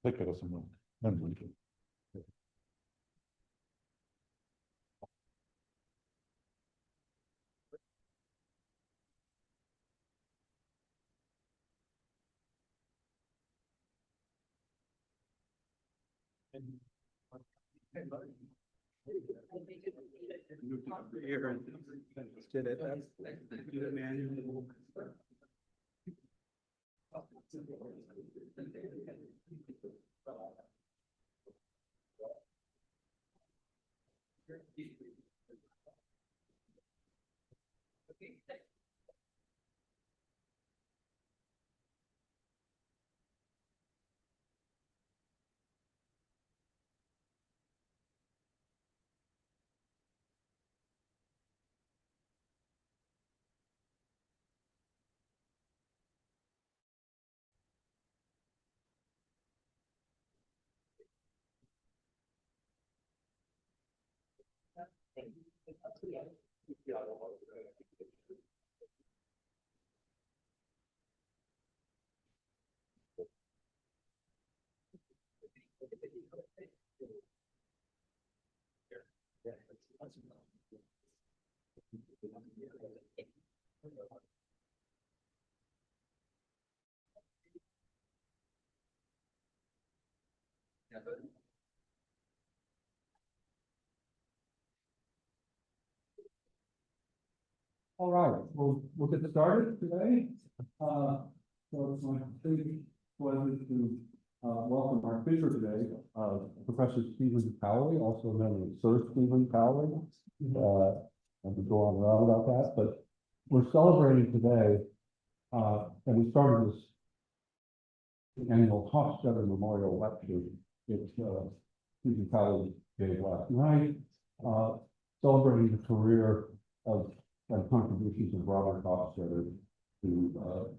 Take it as a moment. All right, we'll get started today. So it's my complete pleasure to welcome our speaker today, Professor Stephen Cowley, also known as Sir Stephen Cowley. And we go on and on about that, but we're celebrating today, and we started this annual Hofstadter Memorial Lecture that Stephen Cowley gave last night, celebrating the career of and contributions of Robert Hofstadter to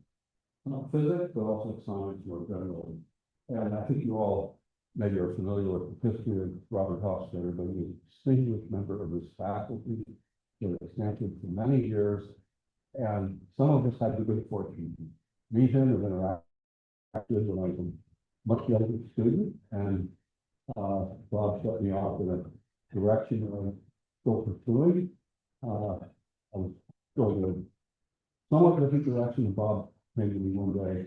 not physics, but also science more generally. And I think you all maybe are familiar with the history of Robert Hofstadter, but he was a distinguished member of his faculty at Stanford for many years. And some of us had the good fortune to meet him and interact when I was a much younger student. And Bob shut me off in a direction that I'm still pursuing. I was going in a somewhat different direction, and Bob maybe one day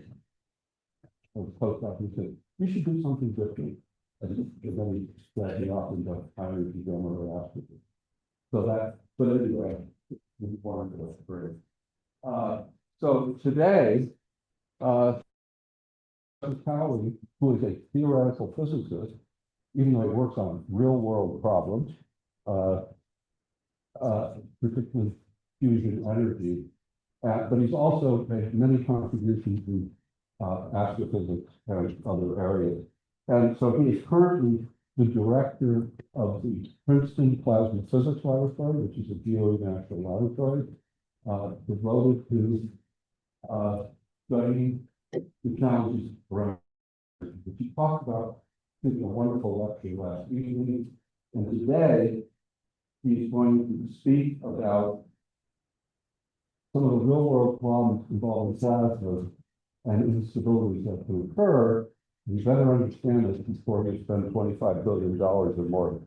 I was postdoc and said, "We should do something different." And then he led me off into higher programmer after. So that, but anyway, we wanted to great. So today, Cowley, who is a theoretical physicist, even though he works on real world problems, particularly fusion energy, but he's also made many contributions to astrophysics and other areas. And so he is currently the director of the Princeton Plasma Physics Laboratory, which is a DOE national laboratory, devoted to studying the challenges around, which he talked about in a wonderful lecture last evening. And today, he's going to speak about some of the real world problems involving plasma and instabilities that can occur. You better understand this before you spend $25 billion or more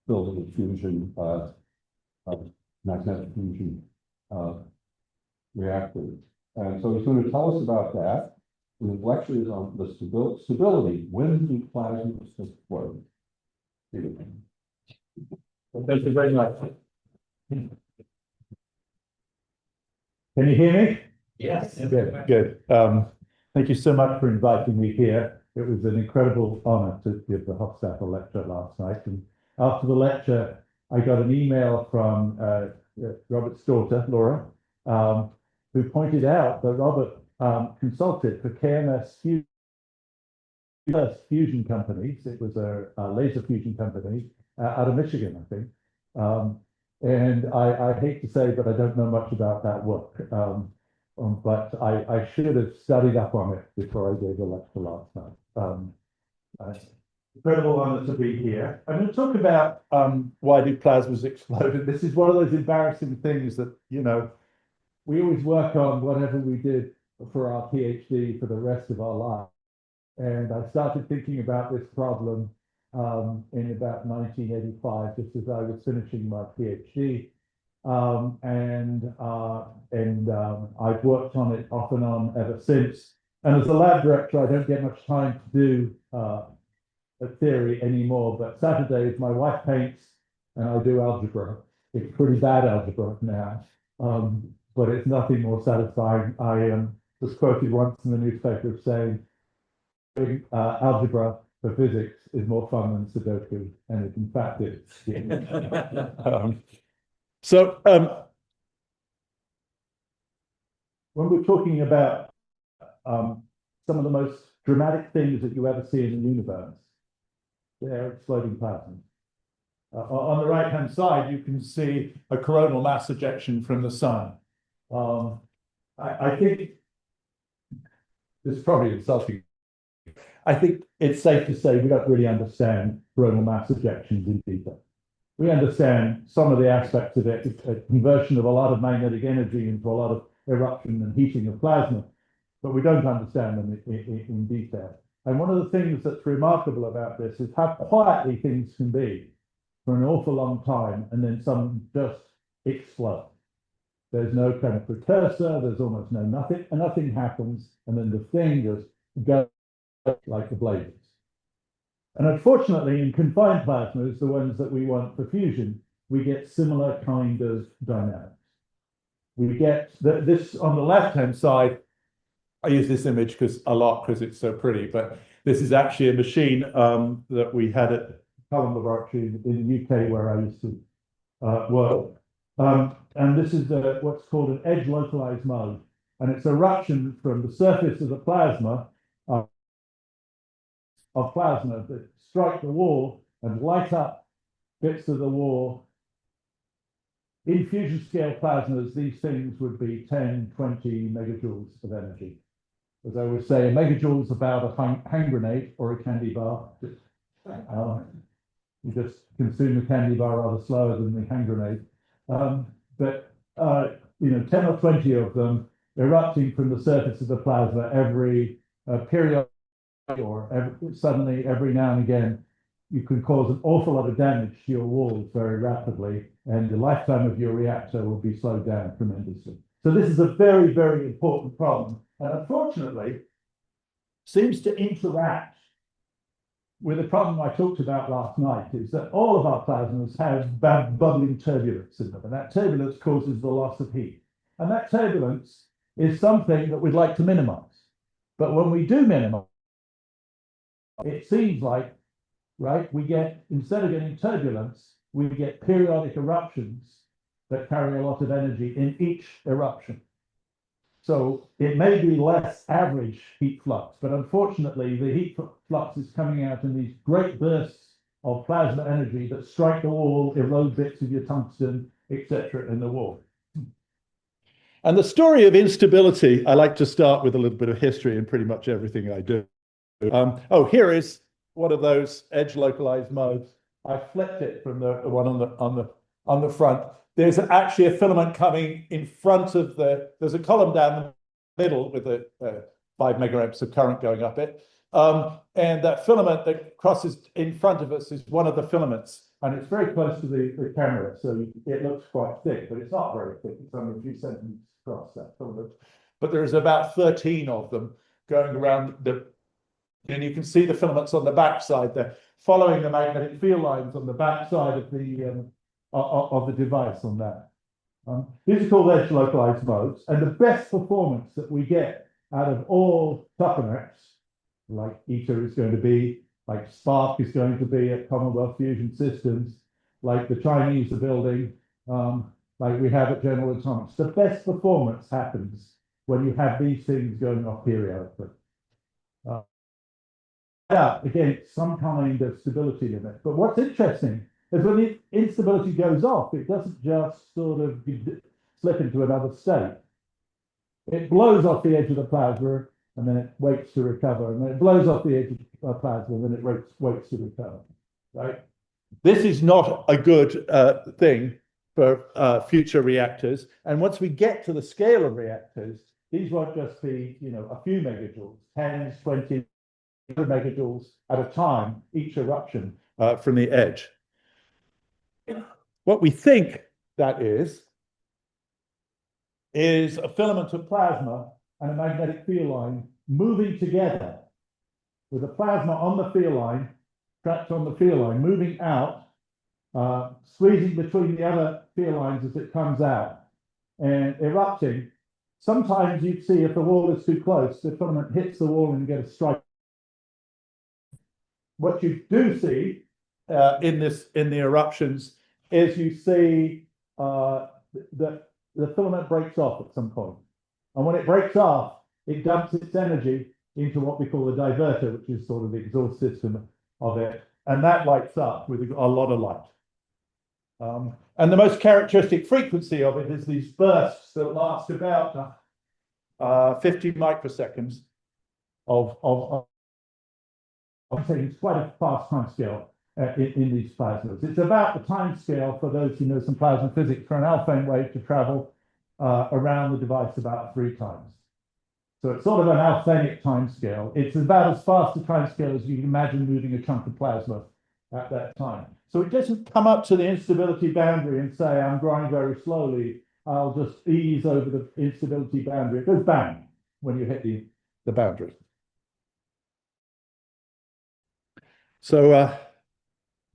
building a fusion, magnetic fusion reactors. And so he's going to tell us about that. And his lecture is on the stability. When do plasmas explode? Thank you very much. Can you hear me? Yes. Good, good. Thank you so much for inviting me here. It was an incredible honor to give the Hofstadter lecture last night. And after the lecture, I got an email from Robert's daughter, Laura, who pointed out that Robert consulted for KMS fusion companies. It was a laser fusion company out of Michigan, I think. And I hate to say, but I don't know much about that work. But I should have studied up on it before I gave the lecture last night. Incredible honor to be here. I'm going to talk about why do plasmas explode. This is one of those embarrassing things that, you know, we always work on whatever we did for our PhD for the rest of our life. And I started thinking about this problem in about 1985, just as I was finishing my PhD. I've worked on it off and on ever since. And as a lab director, I don't get much time to do a theory anymore, but Saturdays my wife paints and I do algebra. It's pretty bad algebra now, but it's nothing more satisfying. I was quoted once in the newspaper saying, algebra for physics is more fun than Sudoku, and it in fact is. When we're talking about some of the most dramatic things that you ever see in the universe, they're exploding plasmas. On the right-hand side, you can see a coronal mass ejection from the sun. I think this is probably insulting. I think it's safe to say we don't really understand coronal mass ejections in detail. We understand some of the aspects of it, a conversion of a lot of magnetic energy into a lot of eruption and heating of plasma, but we don't understand them in detail. And one of the things that's remarkable about this is how quietly things can be for an awful long time, and then some just explode. There's no kind of precursor, there's almost nothing, and nothing happens, and then the thing just goes like the blazes. And unfortunately, in confined plasmas, the ones that we want for fusion, we get similar kind of dynamics. We get this on the left-hand side. I use this image because it's so pretty, but this is actually a machine that we had at Cowley Laboratory in the UK where I used to work. And this is what's called an edge localized mode. And it's eruption from the surface of the plasma that strike the wall and light up bits of the wall. In fusion scale plasmas, these things would be 10, 20 megajoules of energy. As I would say, a megajoule is about a hand grenade or a candy bar. You just consume the candy bar rather slower than the hand grenade. You know, 10 or 20 of them erupting from the surface of the plasma every period, or suddenly every now and again, you can cause an awful lot of damage to your walls very rapidly, and the lifetime of your reactor will be slowed down tremendously. So this is a very, very important problem, and unfortunately, seems to interact with the problem I talked about last night, is that all of our plasmas have bubbling turbulence in them, and that turbulence causes the loss of heat. And that turbulence is something that we'd like to minimize. But when we do minimize, it seems like, right, we get, instead of getting turbulence, we get periodic eruptions that carry a lot of energy in each eruption. So it may be less average heat flux, but unfortunately the heat flux is coming out in these great bursts of plasma energy that strike the wall, erode bits of your tungsten, etc. in the wall. And the story of instability, I like to start with a little bit of history in pretty much everything I do. Here is one of those edge localized modes. I flipped it from the one on the front. There's actually a filament coming in front of there's a column down the middle with a 5 megaamps of current going up it. And that filament that crosses in front of us is one of the filaments, and it's very close to the camera, so it looks quite thick, but it's not very thick. It's only a few centimeters across, that filament. But there's about 13 of them going around and you can see the filaments on the back side there, following the magnetic field lines on the back side of the device on that. These are called edge localized modes, and the best performance that we get out of all tokamaks, like ITER is going to be, like Spark is going to be at Commonwealth Fusion Systems, like the Chinese are building, like we have at General Atomics. The best performance happens when you have these things going off periodically. Yeah, again, some kind of stability limit. But what's interesting is when the instability goes off, it doesn't just sort of slip into another state. It blows off the edge of the plasma and then it waits to recover. And then it blows off the edge of the plasma and then it waits to recover, right? This is not a good thing for future reactors. And once we get to the scale of reactors, these won't just be, a few megajoules, 10s, 20 megajoules at a time, each eruption from the edge. What we think that is a filament of plasma and a magnetic field line moving together with the plasma on the field line, trapped on the field line, moving out, squeezing between the other field lines as it comes out and erupting. Sometimes you'd see if the wall is too close, the filament hits the wall and you get a strike. What you do see in the eruptions is you see that the filament breaks off at some point. And when it breaks off, it dumps its energy into what we call a diverter, which is sort of the exhaust system of it. And that lights up with a lot of light. And the most characteristic frequency of it is these bursts that last about 50 microseconds of it's quite a fast time scale in these plasmas. It's about the time scale, for those who know some plasma physics, for an Alfvén wave to travel around the device about 3 times. So it's sort of an Alfvénic time scale. It's about as fast a time scale as you can imagine moving a chunk of plasma at that time. So it doesn't come up to the instability boundary and say, I'm growing very slowly, I'll just ease over the instability boundary. It goes bang when you hit the boundary. So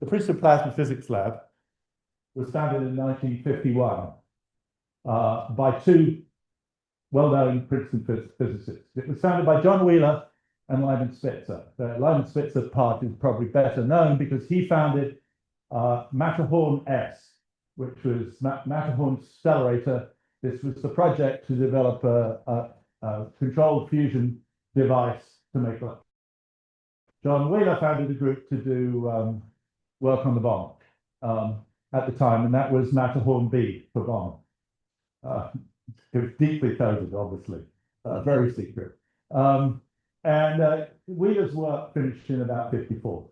the Princeton Plasma Physics Lab was founded in 1951 by 2 well-known Princeton physicists. It was founded by John Wheeler and Lyman Spitzer. The Lyman Spitzer part is probably better known because he founded Matterhorn S, which was Matterhorn Stellarator. This was the project to develop a controlled fusion device to make electrons. John Wheeler founded a group to do work on the bomb at the time, and that was Matterhorn B for bomb. It was deeply coded, obviously, very secret. And Wheeler's work finished in about 54,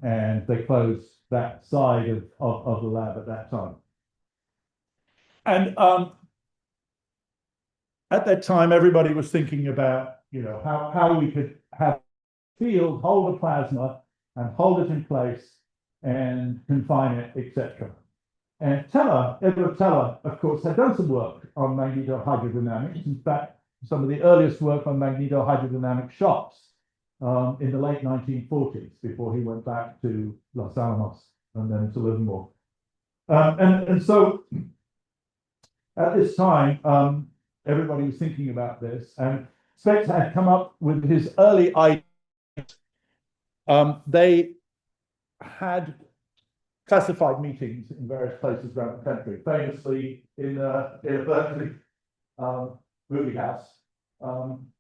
and they closed that side of the lab at that time. And at that time, everybody was thinking about, how we could have field, hold the plasma and hold it in place and confine it, etc. And Edward Teller, of course, had done some work on magnetohydrodynamics. In fact, some of the earliest work on magnetohydrodynamic shocks in the late 1940s, before he went back to Los Alamos and then to Livermore. And so at this time, everybody was thinking about this, and Spitzer had come up with his early idea. They had classified meetings in various places around the country, famously in a Berkeley movie house.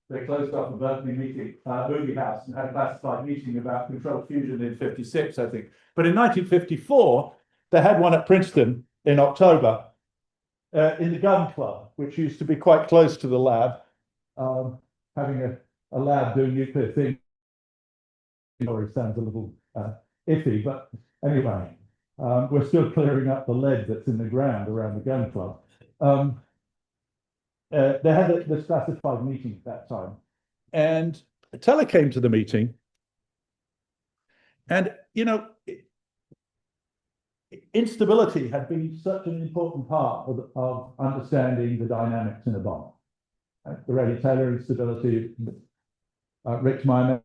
They closed up a Berkeley movie house and had a classified meeting about controlled fusion in 56, I think. But in 1954, they had one at Princeton in October in the Gun Club, which used to be quite close to the lab, having a lab doing nuclear things. It sounds a little iffy, but anyway, we're still clearing up the lead that's in the ground around the Gun Club. They had this classified meeting at that time, and Teller came to the meeting, and instability had been such an important part of understanding the dynamics in a bomb. The Rayleigh-Taylor instability, Rich-Meyer,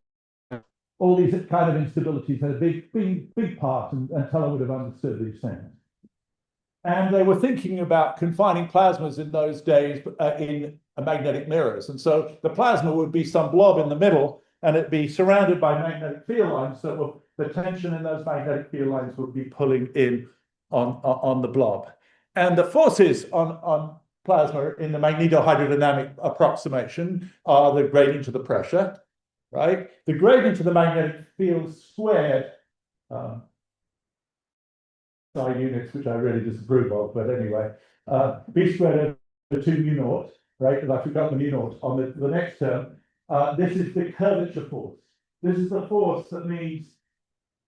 all these kind of instabilities had a big part, and Teller would have understood these things. And they were thinking about confining plasmas in those days in magnetic mirrors. And so the plasma would be some blob in the middle, and it'd be surrounded by magnetic field lines. So the tension in those magnetic field lines would be pulling in on the blob. And the forces on plasma in the magnetohydrodynamic approximation are the gradient of the pressure, right? The gradient of the magnetic field squared, units, which I really disapprove of, but anyway, b squared over 2 mu naught, right? Because I forgot the mu naught on the next term. This is the curvature force. This is the force that means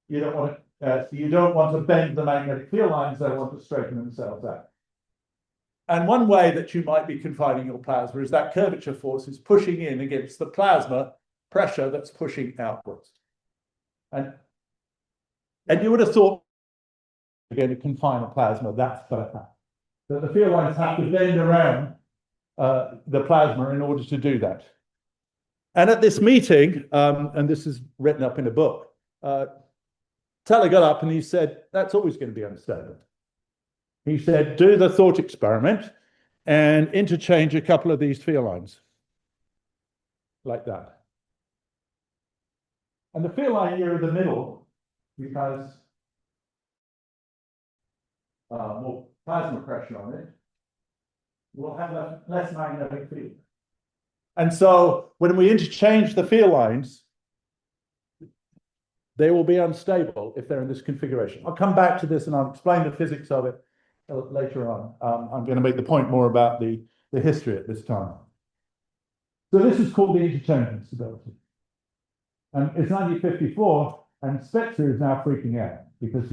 you don't want to bend the magnetic field lines, they want to straighten themselves out. And one way that you might be confining your plasma is that curvature force is pushing in against the plasma pressure that's pushing outwards. And you would have thought you're going to confine a plasma, that's better. That the field lines have to bend around the plasma in order to do that. And at this meeting, and this is written up in a book, Teller got up and he said, that's always going to be unstable. He said, do the thought experiment and interchange a couple of these field lines. Like that. And the field line here in the middle, because more plasma pressure on it, will have a less magnetic field. And so when we interchange the field lines, they will be unstable if they're in this configuration. I'll come back to this and I'll explain the physics of it later on. I'm going to make the point more about the history at this time. So this is called the interchange instability. And it's 1954, and Spitzer is now freaking out because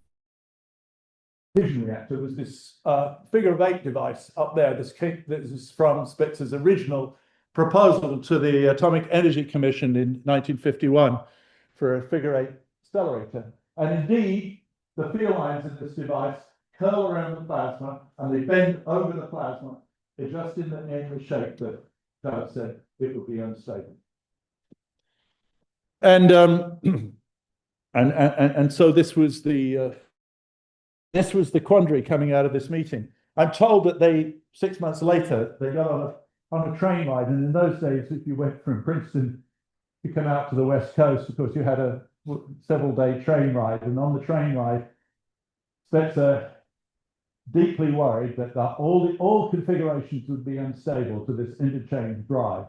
the fission reactor was this figure-of-8 device up there. This is from Spitzer's original proposal to the Atomic Energy Commission in 1951 for a figure-8 accelerator. And indeed, the field lines in this device curl around the plasma and they bend over the plasma, just in the shape that Doug said it would be unstable. And so this was the quandary coming out of this meeting. I'm told that they 6 months later they got on a train ride, and in those days, if you went from Princeton to come out to the West Coast, of course, you had a several-day train ride, and on the train ride, Spitzer deeply worried that all configurations would be unstable to this interchange drive.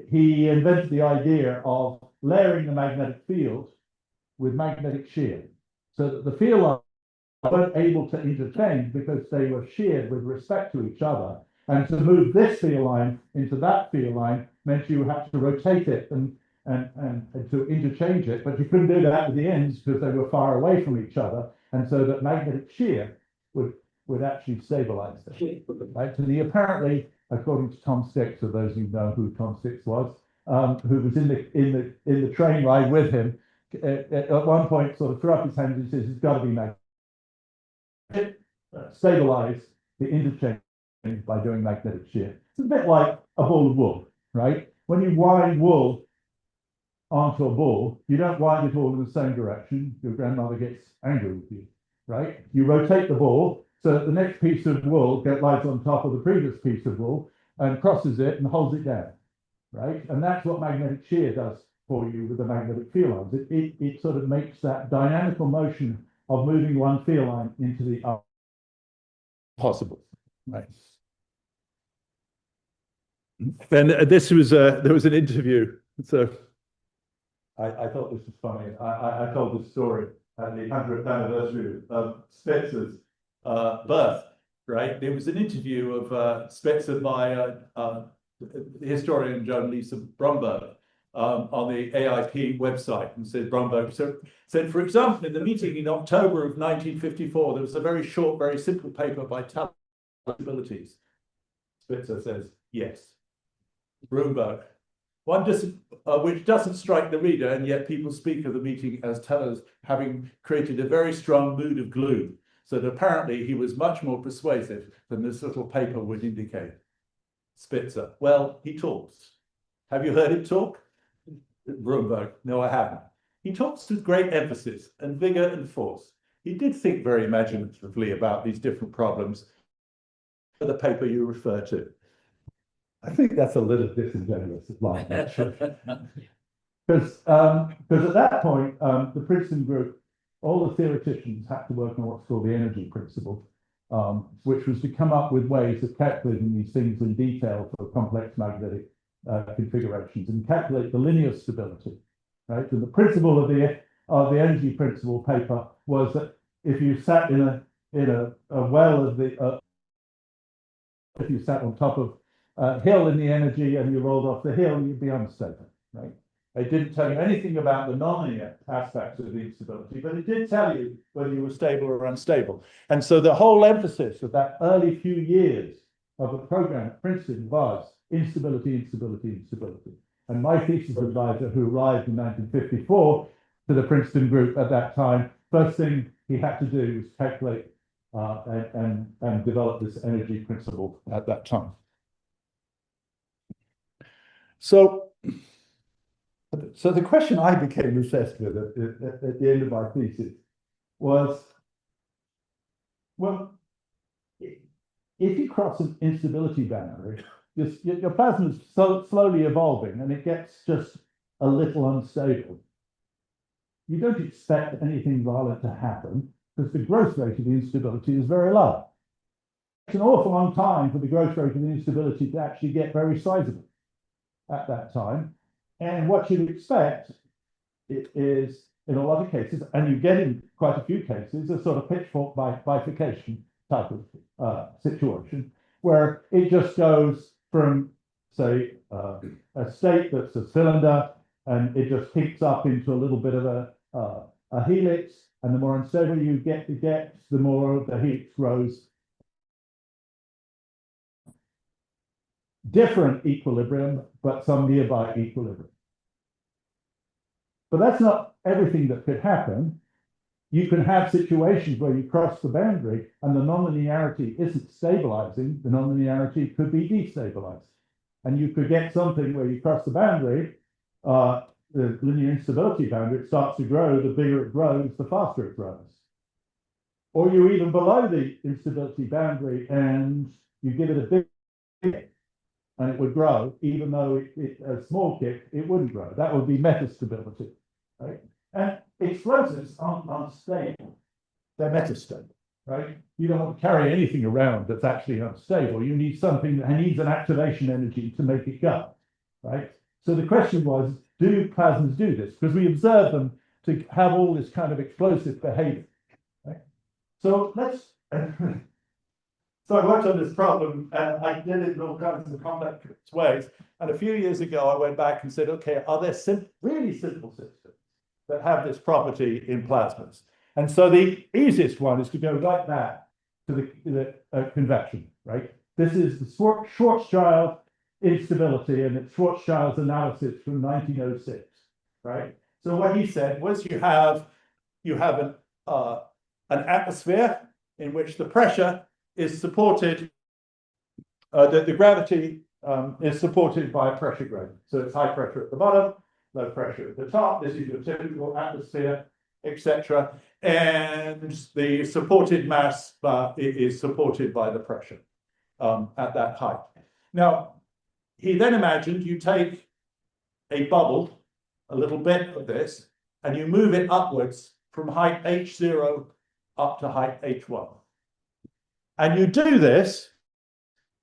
He invented the idea of layering the magnetic field with magnetic shear, so that the field lines weren't able to interchange because they were sheared with respect to each other. And to move this field line into that field line meant you had to rotate it and to interchange it, but you couldn't do that at the ends because they were far away from each other, and so that magnetic shear would actually stabilize them. Right? So apparently, according to Tom Sticks, for those who know who Tom Sticks was, who was in the train ride with him, at one point sort of threw up his hands and says, "It's got to be magnetic." Stabilize the interchange by doing magnetic shear. It's a bit like a ball of wool, right? When you wind wool onto a ball, you don't wind it all in the same direction. Your grandmother gets angry with you, right? You rotate the ball so that the next piece of wool lies on top of the previous piece of wool and crosses it and holds it down, right? And that's what magnetic shear does for you with the magnetic field lines. It sort of makes that dynamical motion of moving one field line into the other possible, right? And this was there was an interview. So I thought this was funny. I told this story at the 100th anniversary of Spitzer's birth. Right, there was an interview of Spitzer by the historian and journalist Bromberg on the AIP website, and said Bromberg said, for example, in the meeting in October of 1954, there was a very short, very simple paper by Teller abilities. Spitzer says yes. Bromberg, which doesn't strike the reader, and yet people speak of the meeting as Teller's having created a very strong mood of gloom. So that apparently he was much more persuasive than this little paper would indicate. Spitzer, well, he talks. Have you heard him talk? Bromberg, no, I haven't. He talks with great emphasis and vigor and force. He did think very imaginatively about these different problems. The paper you refer to. I think that's a little disingenuous of mine, actually. Because at that point, the Princeton group all the theoreticians had to work on what's called the energy principle, which was to come up with ways of calculating these things in detail for complex magnetic configurations and calculate the linear stability, right? And the principle of the energy principle paper was that if you sat in a well of the if you sat on top of a hill in the energy and you rolled off the hill, you'd be unstable, right? It didn't tell you anything about the nonlinear aspects of the instability, but it did tell you whether you were stable or unstable. And so the whole emphasis of that early few years of the program at Princeton was instability, instability, instability. And my thesis advisor, who arrived in 1954 to the Princeton group at that time, first thing he had to do was calculate and develop this energy principle at that time. So the question I became obsessed with at the end of my thesis was, well, if you cross an instability boundary, your plasma is slowly evolving and it gets just a little unstable. You don't expect anything violent to happen because the growth rate of the instability is very low. It's an awful long time for the growth rate of the instability to actually get very sizable at that time. And what you'd expect is, in a lot of cases, and you get in quite a few cases, a sort of pitchfork bifurcation type of situation, where it just goes from, say, a state that's a cylinder, and it just peaks up into a little bit of a helix, and the more unstable you get, the more the helix grows. Different equilibrium, but some nearby equilibrium. But that's not everything that could happen. You can have situations where you cross the boundary and the nonlinearity isn't stabilizing, the nonlinearity could be destabilized. And you could get something where you cross the boundary, the linear instability boundary, it starts to grow, the bigger it grows, the faster it grows. Or you're even below the instability boundary and you give it a big kick and it would grow, even though a small kick, it wouldn't grow. That would be metastability, right? And explosives aren't unstable, they're metastable, right? You don't want to carry anything around that's actually unstable. You need something that needs an activation energy to make it go, right? So the question was, do plasmas do this? Because we observe them to have all this kind of explosive behavior, right? So let's, so I worked on this problem and I did it in all kinds of complex ways. And a few years ago, I went back and said, okay, are there really simple systems that have this property in plasmas? And so the easiest one is to go like that to the convection, right? This is the Schwarzschild instability, and it's Schwarzschild's analysis from 1906, right? So what he said was you have an atmosphere in which the pressure is supported, the gravity is supported by a pressure gradient. So it's high pressure at the bottom, low pressure at the top. This is your typical atmosphere, etc. And the supported mass is supported by the pressure at that height. Now, he then imagined you take a bubble, a little bit of this, and you move it upwards from height h0 up to height h1. And you do this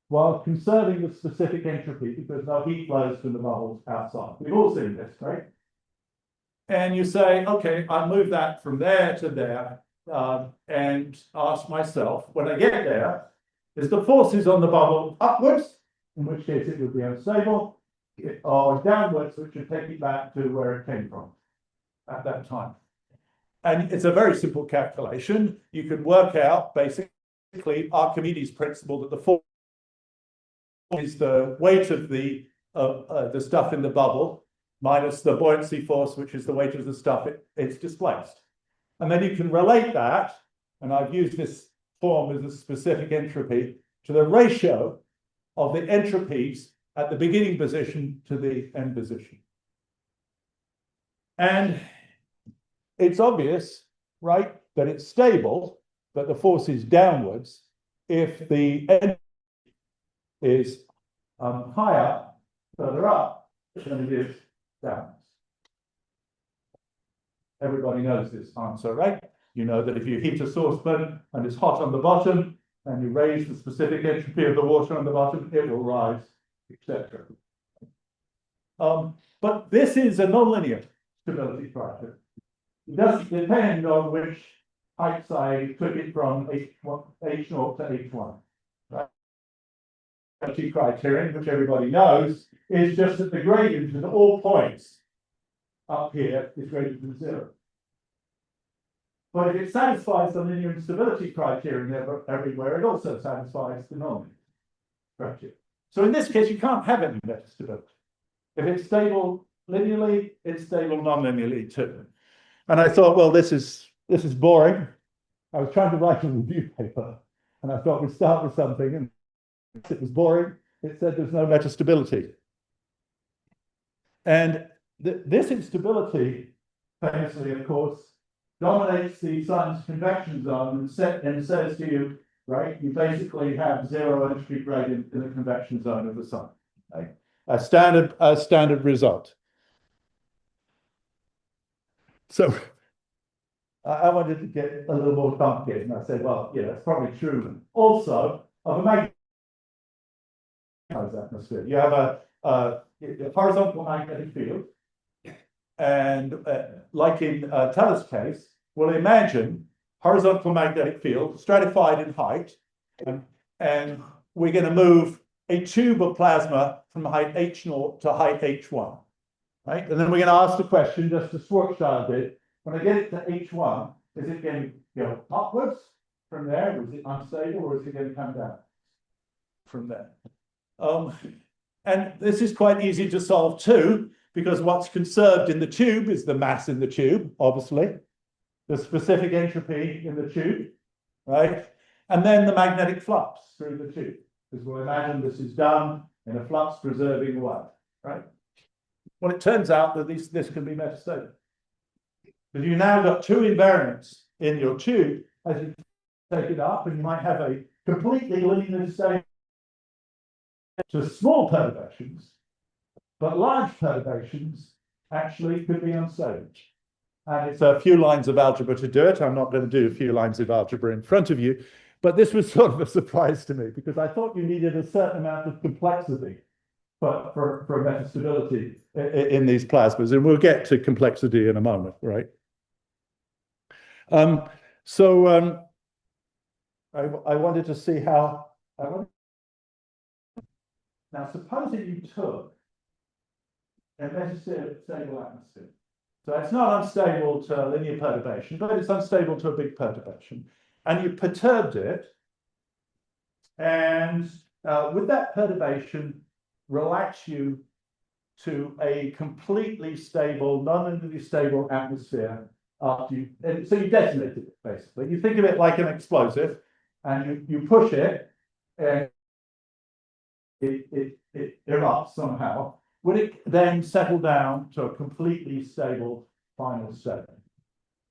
while conserving the specific entropy because no heat flows from the bubbles outside. We've all seen this, right? And you say, okay, I'll move that from there to there and ask myself, when I get there, is the forces on the bubble upwards, in which case it would be unstable, or downwards, which would take it back to where it came from at that time. And it's a very simple calculation. You can work out basically Archimedes' principle that the force is the weight of the stuff in the bubble minus the buoyancy force, which is the weight of the stuff it's displaced. And then you can relate that, and I've used this form as a specific entropy, to the ratio of the entropies at the beginning position to the end position. And it's obvious, right, that it's stable, that the force is downwards if the end is higher, further up, than it is downwards. Everybody knows this answer, right? You know that if you heat a saucepan and it's hot on the bottom and you raise the specific entropy of the water on the bottom, it will rise, etc. But this is a nonlinear stability factor. It doesn't depend on which height I took it from H0 to H1. Right? The criterion, which everybody knows, is just that the gradient at all points up here is greater than 0. But if it satisfies the linear instability criterion everywhere, it also satisfies the nonlinear criterion. So in this case, you can't have any metastability. If it's stable linearly, it's stable non-linearly too. And I thought, well, this is boring. I was trying to write a review paper, and I thought we'd start with something, and it was boring. It said there's no metastability. And this instability, famously, of course, dominates the sun's convection zone and says to you, right, you basically have 0 entropy gradient in the convection zone of the sun. Right? A standard result. So I wanted to get a little more complicated, and I said, well, yeah, that's probably true. Also, of a magnetic atmosphere, you have a horizontal magnetic field, and like in Teller's case, we'll imagine horizontal magnetic field stratified in height, and we're going to move a tube of plasma from height H0 to height H1, right? And then we're going to ask the question, just as Schwarzschild did, when I get it to H1, is it going to go upwards from there? Or is it unstable, or is it going to come down from there? And this is quite easy to solve too, because what's conserved in the tube is the mass in the tube, obviously, the specific entropy in the tube, right? And then the magnetic flux through the tube, because we'll imagine this is done in a flux preserving way, right? Well, it turns out that this can be metastable. Because you now got 2 invariants in your tube as you take it up, and you might have a completely linear state to small perturbations, but large perturbations actually could be unstable. And it's a few lines of algebra to do it. I'm not going to do a few lines of algebra in front of you, but this was sort of a surprise to me, because I thought you needed a certain amount of complexity for metastability in these plasmas, and we'll get to complexity in a moment, right? I wanted to see how. Now, supposing you took a metastable atmosphere. So it's not unstable to linear perturbation, but it's unstable to a big perturbation. And you perturbed it, and with that perturbation, relax you to a completely stable, non-linearly stable atmosphere after you, and so you detonated it, basically. You think of it like an explosive, and you push it, and it erupts somehow. Would it then settle down to a completely stable final state?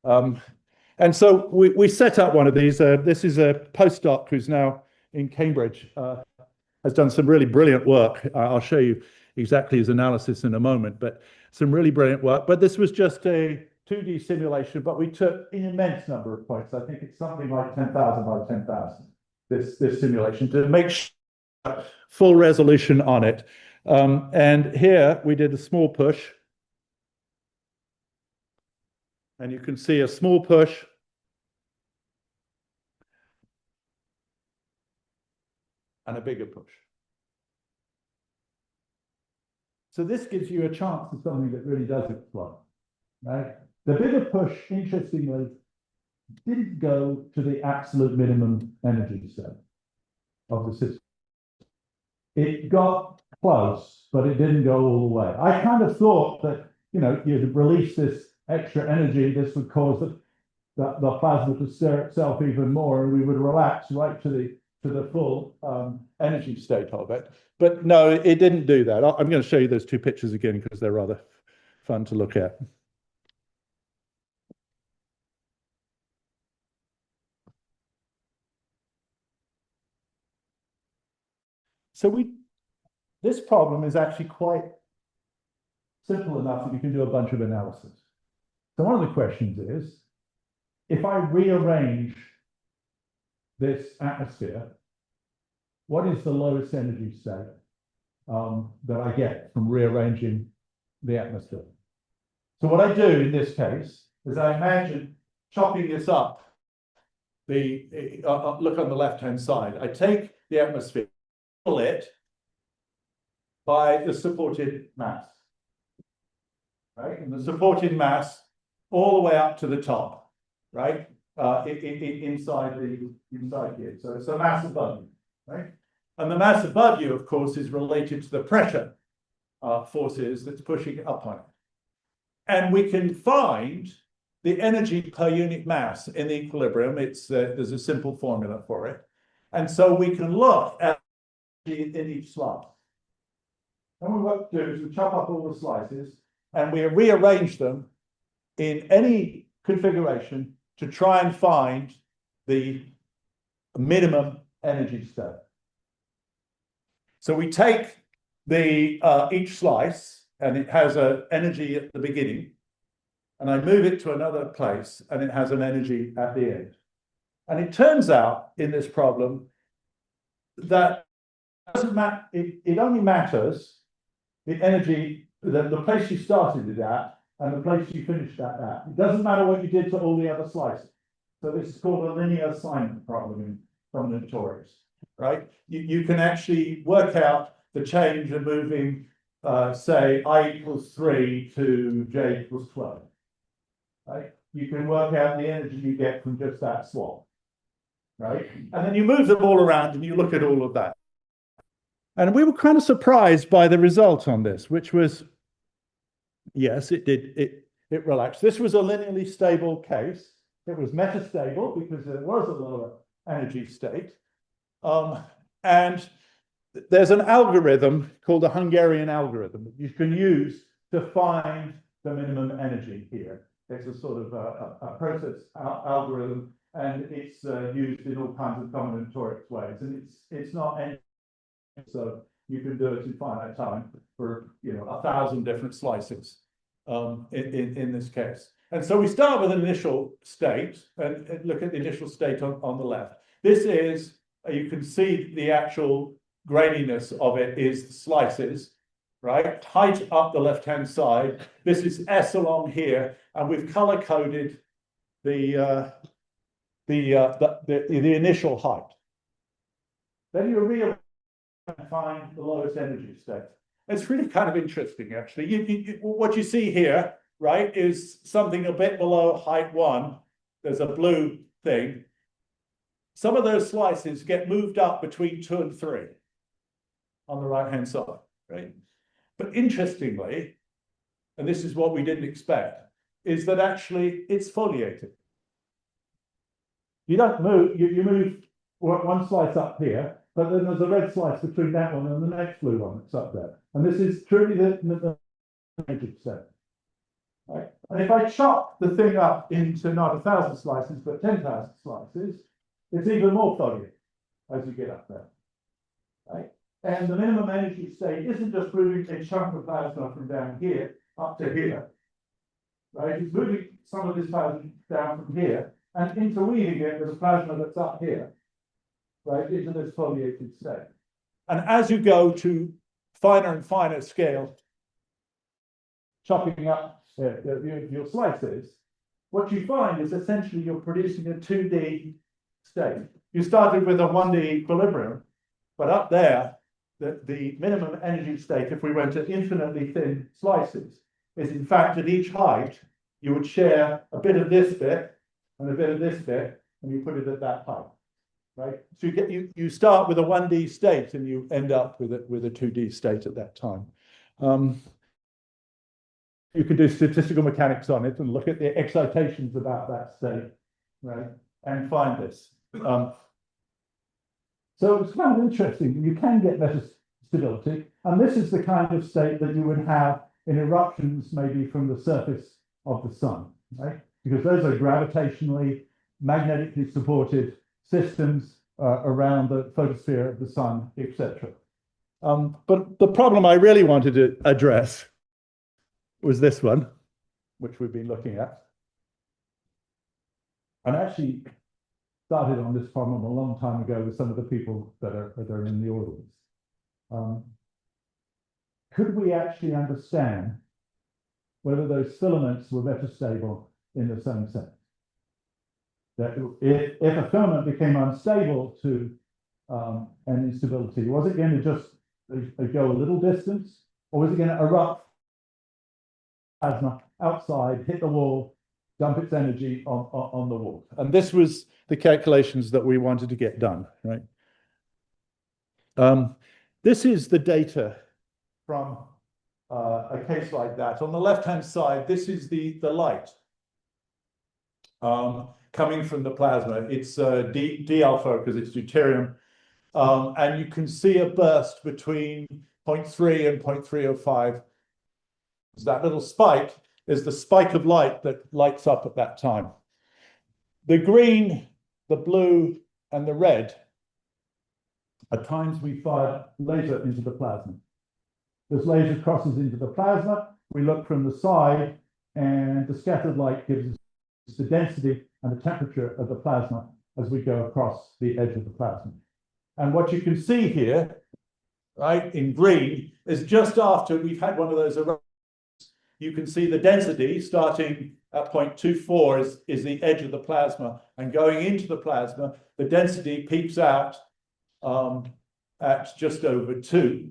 And so we set up one of these. This is a postdoc who's now in Cambridge, has done some really brilliant work. I'll show you exactly his analysis in a moment, but some really brilliant work. But this was just a 2D simulation, but we took an immense number of points. I think it's something like 10,000 by 10,000, this simulation, to make sure full resolution on it. And here we did a small push. And you can see a small push. And a bigger push. So this gives you a chance of something that really does explode, right? The bigger push, interestingly, didn't go to the absolute minimum energy state of the system. It got close, but it didn't go all the way. I kind of thought that, you'd release this extra energy, this would cause the plasma to stir itself even more, and we would relax right to the full energy state of it. But no, it didn't do that. I'm going to show you those 2 pictures again because they're rather fun to look at. So this problem is actually quite simple enough that you can do a bunch of analysis. So one of the questions is, if I rearrange this atmosphere, what is the lowest energy state that I get from rearranging the atmosphere? So what I do in this case is I imagine chopping this up. Look on the left-hand side. I take the atmosphere, pull it by the supported mass, right? And the supported mass all the way up to the top, right? Inside here. So it's the mass above you, right? And the mass above you, of course, is related to the pressure forces that's pushing up on it. And we can find the energy per unit mass in the equilibrium. There's a simple formula for it. And so we can look at in each slice. And what we do is we chop up all the slices and we rearrange them in any configuration to try and find the minimum energy state. So we take each slice and it has an energy at the beginning, and I move it to another place and it has an energy at the end. And it turns out in this problem that it only matters the energy, the place you started it at and the place you finished at. It doesn't matter what you did to all the other slices. So this is called a linear assignment problem in combinatorics, right? You can actually work out the change of moving, say, I equals 3 to j equals 12, right? You can work out the energy you get from just that swap, right? And then you move them all around and you look at all of that. And we were kind of surprised by the result on this, which was, yes, it relaxed. This was a linearly stable case. It was metastable because there was a lower energy state. And there's an algorithm called the Hungarian algorithm that you can use to find the minimum energy here. It's a sort of a process algorithm, and it's used in all kinds of combinatorics ways. And it's not any, so you can do it in finite time for 1,000 different slices in this case. And so we start with an initial state and look at the initial state on the left. This is, you can see the actual graininess of it is the slices, right? Height up the left-hand side. This is S along here, and we've color-coded the initial height. Then you find the lowest energy state. It's really kind of interesting, actually. What you see here, right, is something a bit below height 1. There's a blue thing. Some of those slices get moved up between 2 and 3 on the right-hand side, right? But interestingly, and this is what we didn't expect, is that actually it's foliated. You don't move, you move one slice up here, but then there's a red slice between that one and the next blue one that's up there. And this is truly the energy set. Right? And if I chop the thing up into not 1,000 slices, but 10,000 slices, it's even more foliated as you get up there. Right? And the minimum energy state isn't just moving a chunk of plasma from down here up to here. Right? It's moving some of this plasma down from here and interweaving it with the plasma that's up here, right, into this foliated state. And as you go to finer and finer scale, chopping up your slices, what you find is essentially you're producing a 2D state. You started with a 1D equilibrium, but up there, the minimum energy state, if we went to infinitely thin slices, is in fact at each height, you would share a bit of this bit and a bit of this bit, and you put it at that height, right? So you start with a 1D state and you end up with a 2D state at that time. You can do statistical mechanics on it and look at the excitations about that state, right? And find this. So it's kind of interesting. You can get metastability, and this is the kind of state that you would have in eruptions, maybe from the surface of the sun, right? Because those are gravitationally, magnetically supported systems around the photosphere of the sun, etc. But the problem I really wanted to address was this one, which we've been looking at. And actually started on this problem a long time ago with some of the people that are in the audience. Could we actually understand whether those filaments were metastable in the same sense? That if a filament became unstable to an instability, was it going to just go a little distance, or was it going to erupt plasma outside, hit the wall, dump its energy on the wall? And this was the calculations that we wanted to get done, right? This is the data from a case like that. On the left-hand side, this is the light coming from the plasma. It's D alpha because it's deuterium. And you can see a burst between 0.3 and 0.305. That little spike is the spike of light that lights up at that time. The green, the blue, and the red are times we fire laser into the plasma. This laser crosses into the plasma. We look from the side, and the scattered light gives us the density and the temperature of the plasma as we go across the edge of the plasma. And what you can see here, right, in green, is just after we've had one of those eruptions, you can see the density starting at 0.24 is the edge of the plasma, and going into the plasma, the density peaks out at just over 2,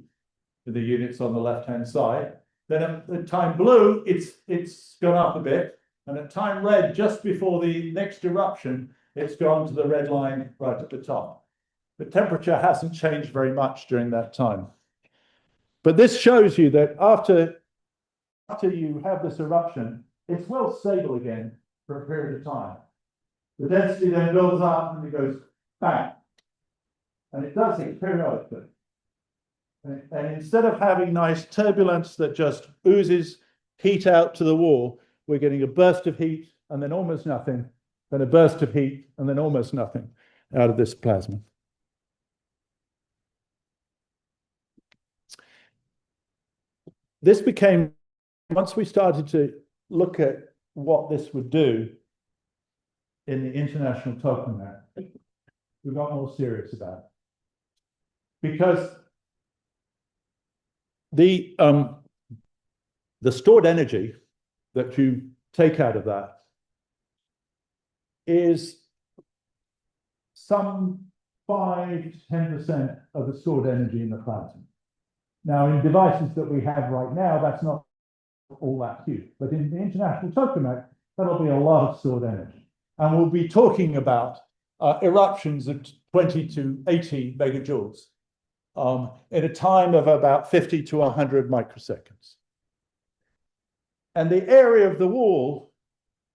the units on the left-hand side. Then at time blue, it's gone up a bit, and at time red, just before the next eruption, it's gone to the red line right at the top. The temperature hasn't changed very much during that time. But this shows you that after you have this eruption, it's well stable again for a period of time. The density then builds up and it goes bang. And it does it periodically. And instead of having nice turbulence that just oozes heat out to the wall, we're getting a burst of heat and then almost nothing, then a burst of heat and then almost nothing out of this plasma. This became, once we started to look at what this would do in the international tokamak, we got more serious about it. Because the stored energy that you take out of that is some 5 to 10% of the stored energy in the plasma. Now, in devices that we have right now, that's not all that huge. But in the international tokamak, that'll be a lot of stored energy. And we'll be talking about eruptions of 20 to 80 megajoules in a time of about 50 to 100 microseconds. And the area of the wall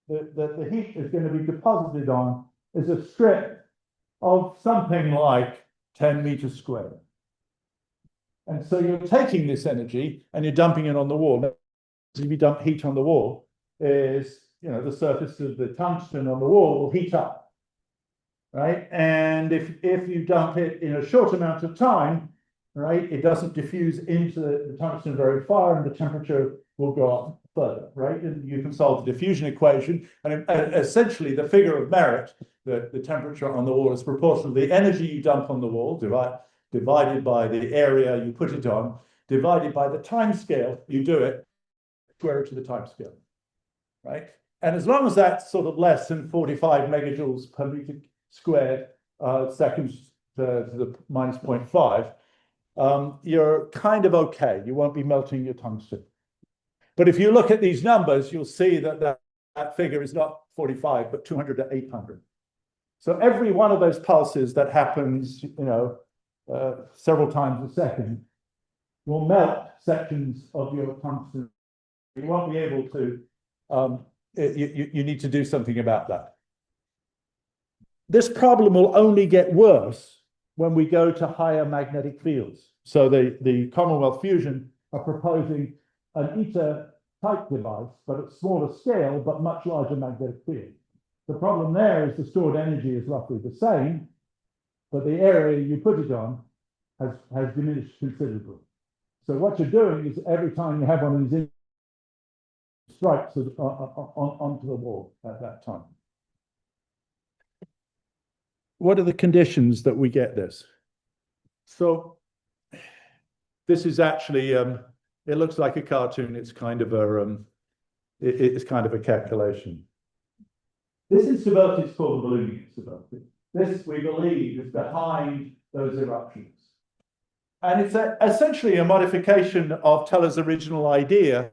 that the heat is going to be deposited on is a strip of something like 10 meters squared. And so you're taking this energy and you're dumping it on the wall. Now, if you dump heat on the wall, is, you know, the surface of the tungsten on the wall will heat up, right? And if you dump it in a short amount of time, right, it doesn't diffuse into the tungsten very far, and the temperature will go up further, right? And you can solve the diffusion equation, and essentially the figure of merit, the temperature on the wall is proportional to the energy you dump on the wall, divided by the area you put it on, divided by the time scale you do it, square root of the time scale, right? And as long as that's sort of less than 45 megajoules per meter squared seconds to the minus 0.5, you're kind of okay. You won't be melting your tungsten. But if you look at these numbers, you'll see that figure is not 45, but 200 to 800. So every one of those pulses that happens, you know, several times a second will melt sections of your tungsten. You won't be able to, you need to do something about that. This problem will only get worse when we go to higher magnetic fields. So the Commonwealth Fusion are proposing an ITER-type device, but at smaller scale, but much larger magnetic field. The problem there is the stored energy is roughly the same, but the area you put it on has diminished considerably. So what you're doing is every time you have one of these strikes onto the wall at that time. what are the conditions that we get this? So this is actually, it looks like a cartoon. It's kind of a, it's kind of a calculation. This instability is called the ballooning instability. This, we believe, is behind those eruptions. And it's essentially a modification of Teller's original idea.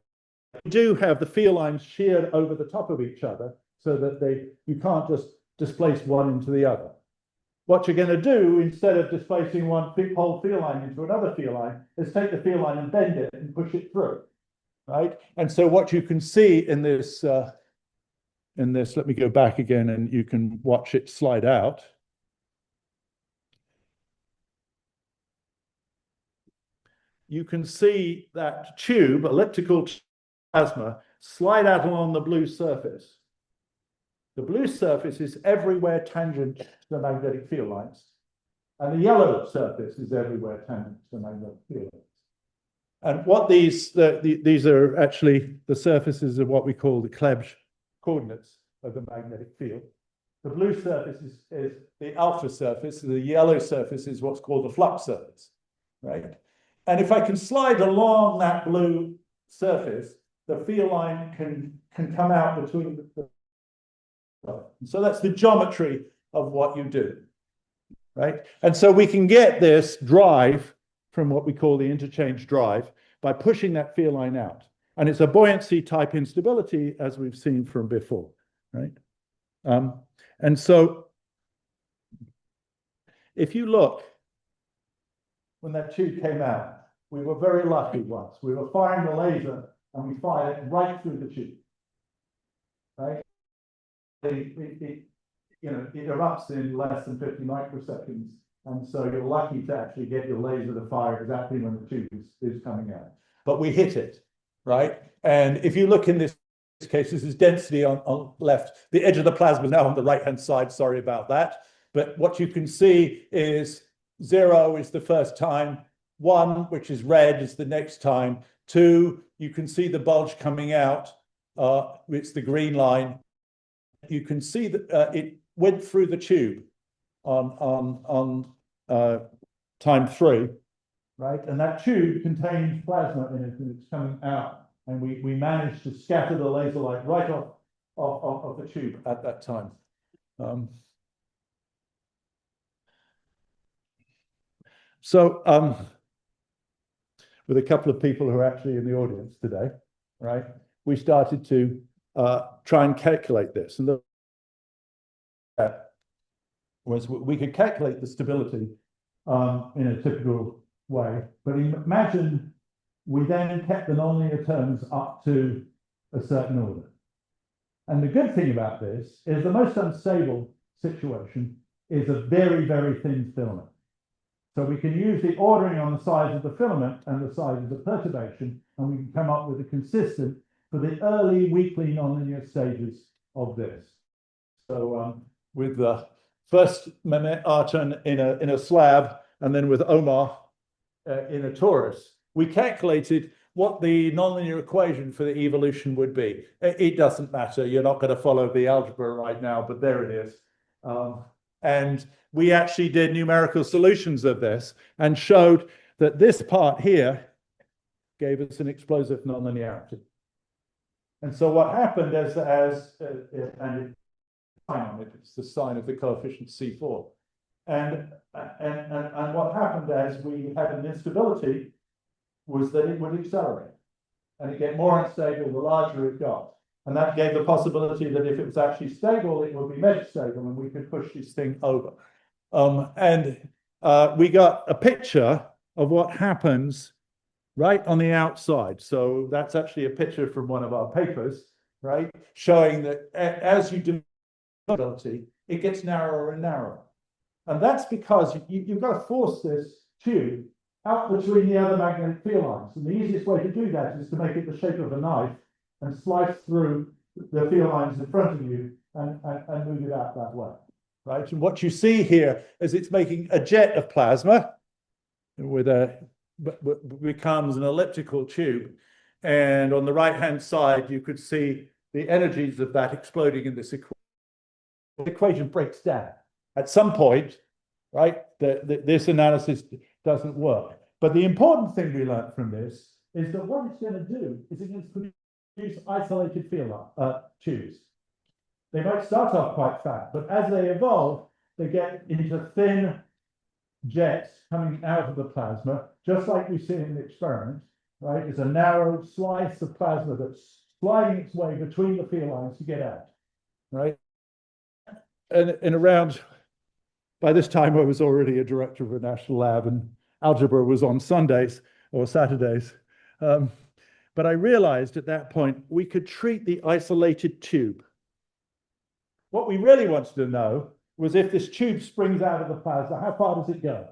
You do have the field lines sheared over the top of each other so that you can't just displace one into the other. What you're going to do, instead of displacing one whole field line into another field line, is take the field line and bend it and push it through, right? And so what you can see in this, let me go back again and you can watch it slide out. You can see that tube, elliptical plasma, slide out along the blue surface. The blue surface is everywhere tangent to the magnetic field lines, and the yellow surface is everywhere tangent to the magnetic field lines. And what these are actually the surfaces of what we call the Klebsch coordinates of the magnetic field. The blue surface is the alpha surface, the yellow surface is what's called the flux surface, right? And if I can slide along that blue surface, the field line can come out between the so that's the geometry of what you do, right? And so we can get this drive from what we call the interchange drive by pushing that field line out. And it's a buoyancy type instability, as we've seen from before, right? And so if you look, when that tube came out, we were very lucky once. We were firing the laser and we fired it right through the tube, right? It erupts in less than 50 microseconds. And so you're lucky to actually get your laser to fire exactly when the tube is coming out. But we hit it, right? And if you look in this case, this is density on left. The edge of the plasma is now on the right-hand side. Sorry about that. But what you can see is 0 is the first time. 1, which is red, is the next time. 2, you can see the bulge coming out. It's the green line. You can see that it went through the tube on time 3, right? And that tube contains plasma in it, and it's coming out. And we managed to scatter the laser light right off the tube at that time. With a couple of people who are actually in the audience today, right? We started to try and calculate this. And we could calculate the stability in a typical way. But imagine we then kept the nonlinear terms up to a certain order. And the good thing about this is the most unstable situation is a very, very thin filament. So we can use the ordering on the size of the filament and the size of the perturbation, and we can come up with a consistent for the early weakly nonlinear stages of this. So with the first Mehmet Artan in a slab, and then with Omar in a torus, we calculated what the nonlinear equation for the evolution would be. It doesn't matter. You're not going to follow the algebra right now, but there it is. And we actually did numerical solutions of this and showed that this part here gave us an explosive nonlinearity. And so what happened it's the sign of the coefficient C4. And what happened as we had an instability was that it would accelerate and it get more unstable the larger it got. And that gave the possibility that if it was actually stable, it would be metastable and we could push this thing over. We got a picture of what happens right on the outside. So that's actually a picture from one of our papers, right? Showing that as you do stability, it gets narrower and narrower. And that's because you've got to force this tube out between the other magnetic field lines. And the easiest way to do that is to make it the shape of a knife and slice through the field lines in front of you and move it out that way, right? And what you see here is it's making a jet of plasma with becomes an elliptical tube. And on the right-hand side, you could see the energies of that exploding in this equation. The equation breaks down. at some point, right, this analysis doesn't work. But the important thing we learned from this is that what it's going to do is it's going to produce isolated field tubes. They might start off quite fat, but as they evolve, they get into thin jets coming out of the plasma, just like we see in the experiment, right? It's a narrow slice of plasma that's sliding its way between the field lines to get out, right? And around, by this time, I was already a director of a national lab, and algebra was on Sundays or Saturdays. But I realized at that point, we could treat the isolated tube. What we really wanted to know was if this tube springs out of the plasma, how far does it go?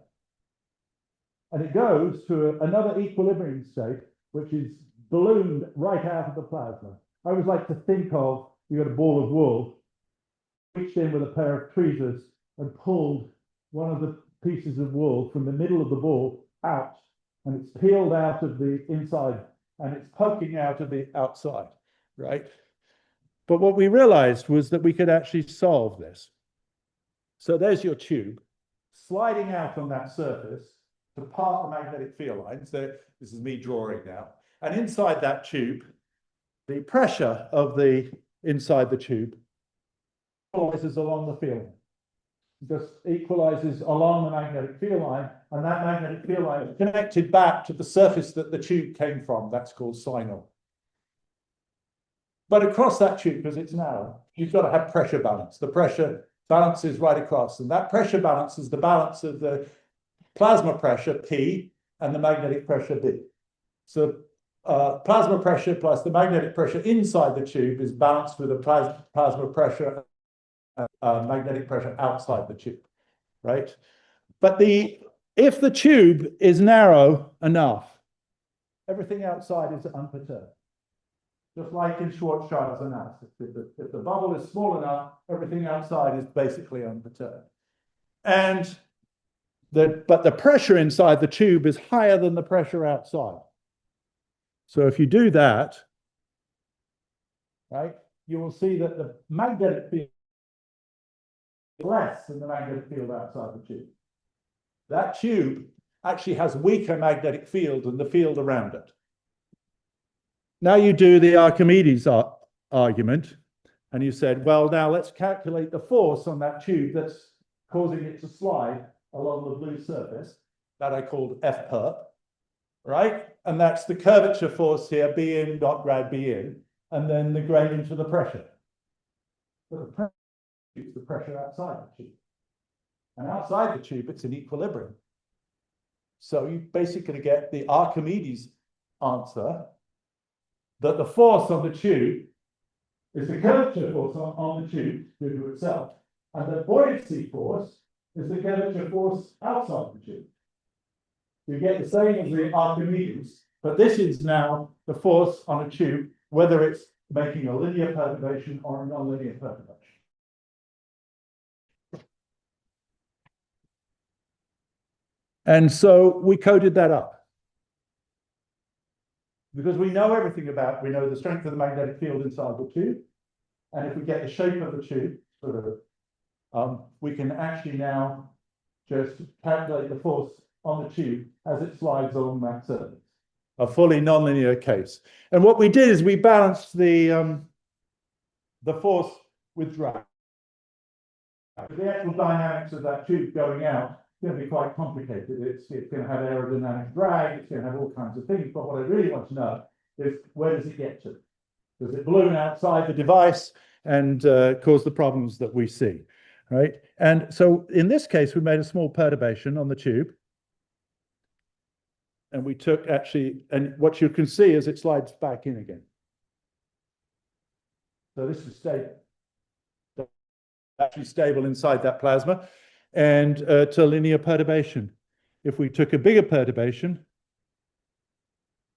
And it goes to another equilibrium state, which is ballooned right out of the plasma. I always like to think of, you got a ball of wool, reached in with a pair of tweezers and pulled one of the pieces of wool from the middle of the ball out, and it's peeled out of the inside and it's poking out of the outside, right? But what we realized was that we could actually solve this. So there's your tube sliding out on that surface to part the magnetic field lines. So this is me drawing now. And inside that tube, the pressure of the inside the tube equalizes along the field line. Just equalizes along the magnetic field line, and that magnetic field line is connected back to the surface that the tube came from. That's called signal. But across that tube, because it's narrow, you've got to have pressure balance. The pressure balances right across, and that pressure balance is the balance of the plasma pressure, P, and the magnetic pressure, B. So plasma pressure plus the magnetic pressure inside the tube is balanced with the plasma pressure and magnetic pressure outside the tube, right? But if the tube is narrow enough, everything outside is unperturbed. Just like in Schwarzschild's analysis, if the bubble is small enough, everything outside is basically unperturbed. But the pressure inside the tube is higher than the pressure outside. So if you do that, right, you will see that the magnetic field is less than the magnetic field outside the tube. That tube actually has weaker magnetic field than the field around it. Now you do the Archimedes argument, and you said, well, now let's calculate the force on that tube that's causing it to slide along the blue surface, that I called F perp, right? And that's the curvature force here, B in dot grad B in, and then the gradient of the pressure. But the pressure is the pressure outside the tube. And outside the tube, it's in equilibrium. So you basically get the Archimedes answer that the force on the tube is the curvature force on the tube due to itself, and the buoyancy force is the curvature force outside the tube. You get the same as the Archimedes, but this is now the force on a tube, whether it's making a linear perturbation or a nonlinear perturbation. And so we coded that up. Because we know everything about, we know the strength of the magnetic field inside the tube. And if we get the shape of the tube, we can actually now just calculate the force on the tube as it slides along that surface. A fully nonlinear case. And what we did is we balanced the force with drag. The actual dynamics of that tube going out is going to be quite complicated. It's going to have aerodynamic drag, it's going to have all kinds of things, but what I really want to know is where does it get to? Does it balloon outside the device and cause the problems that we see, right? And so in this case, we made a small perturbation on the tube. And we took actually, and what you can see is it slides back in again. So this is stable. Actually stable inside that plasma, and to linear perturbation. If we took a bigger perturbation,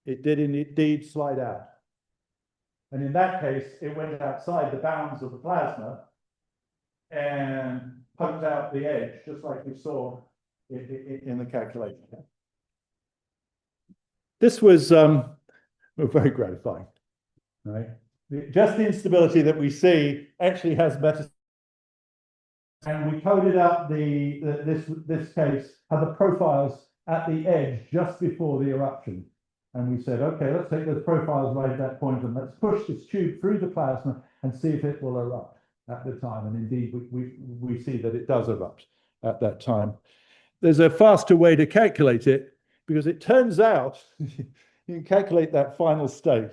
it did indeed slide out. And in that case, it went outside the bounds of the plasma and poked out the edge, just like we saw in the calculation. This was very gratifying, right? Just the instability that we see actually has better And we coded up this case had the profiles at the edge just before the eruption. And we said, okay, let's take those profiles right at that point and let's push this tube through the plasma and see if it will erupt at the time. And indeed, we see that it does erupt at that time. There's a faster way to calculate it because it turns out you can calculate that final state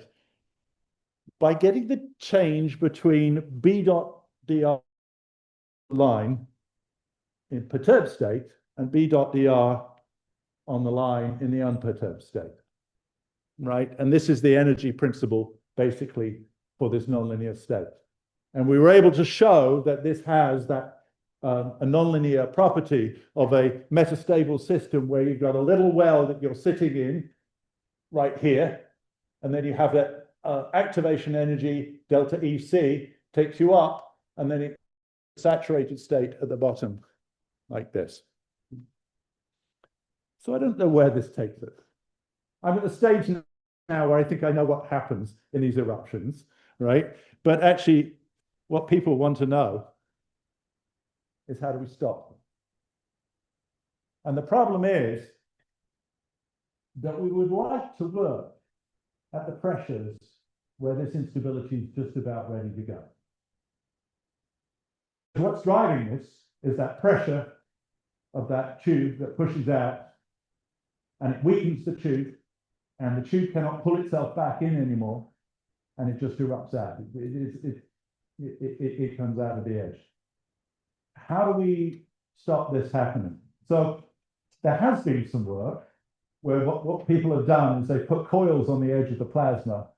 by getting the change between B dot dr line in perturbed state and B dot dr on the line in the unperturbed state, right? And this is the energy principle basically for this nonlinear state. And we were able to show that this has that a nonlinear property of a metastable system where you've got a little well that you're sitting in right here, and then you have that activation energy, delta EC, takes you up, and then it's saturated state at the bottom, like this. So I don't know where this takes us. I'm at the stage now where I think I know what happens in these eruptions, right? But actually, what people want to know is how do we stop them? And the problem is that we would like to work at the pressures where this instability is just about ready to go. What's driving this is that pressure of that tube that pushes out, and it weakens the tube, and the tube cannot pull itself back in anymore, and it just erupts out. It comes out of the edge. How do we stop this happening? So there has been some work where what people have done is they put coils on the edge of the plasma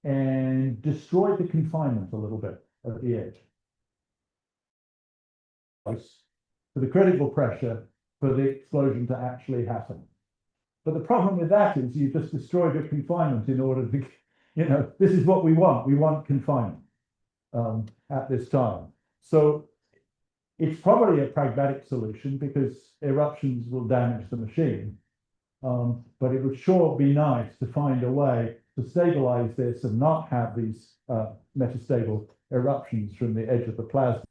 and destroyed the confinement a little bit at the edge for the critical pressure for the explosion to actually happen. But the problem with that is you just destroyed your confinement in order to, this is what we want. We want confinement at this time. So it's probably a pragmatic solution because eruptions will damage the machine. But it would sure be nice to find a way to stabilize this and not have these metastable eruptions from the edge of the plasma,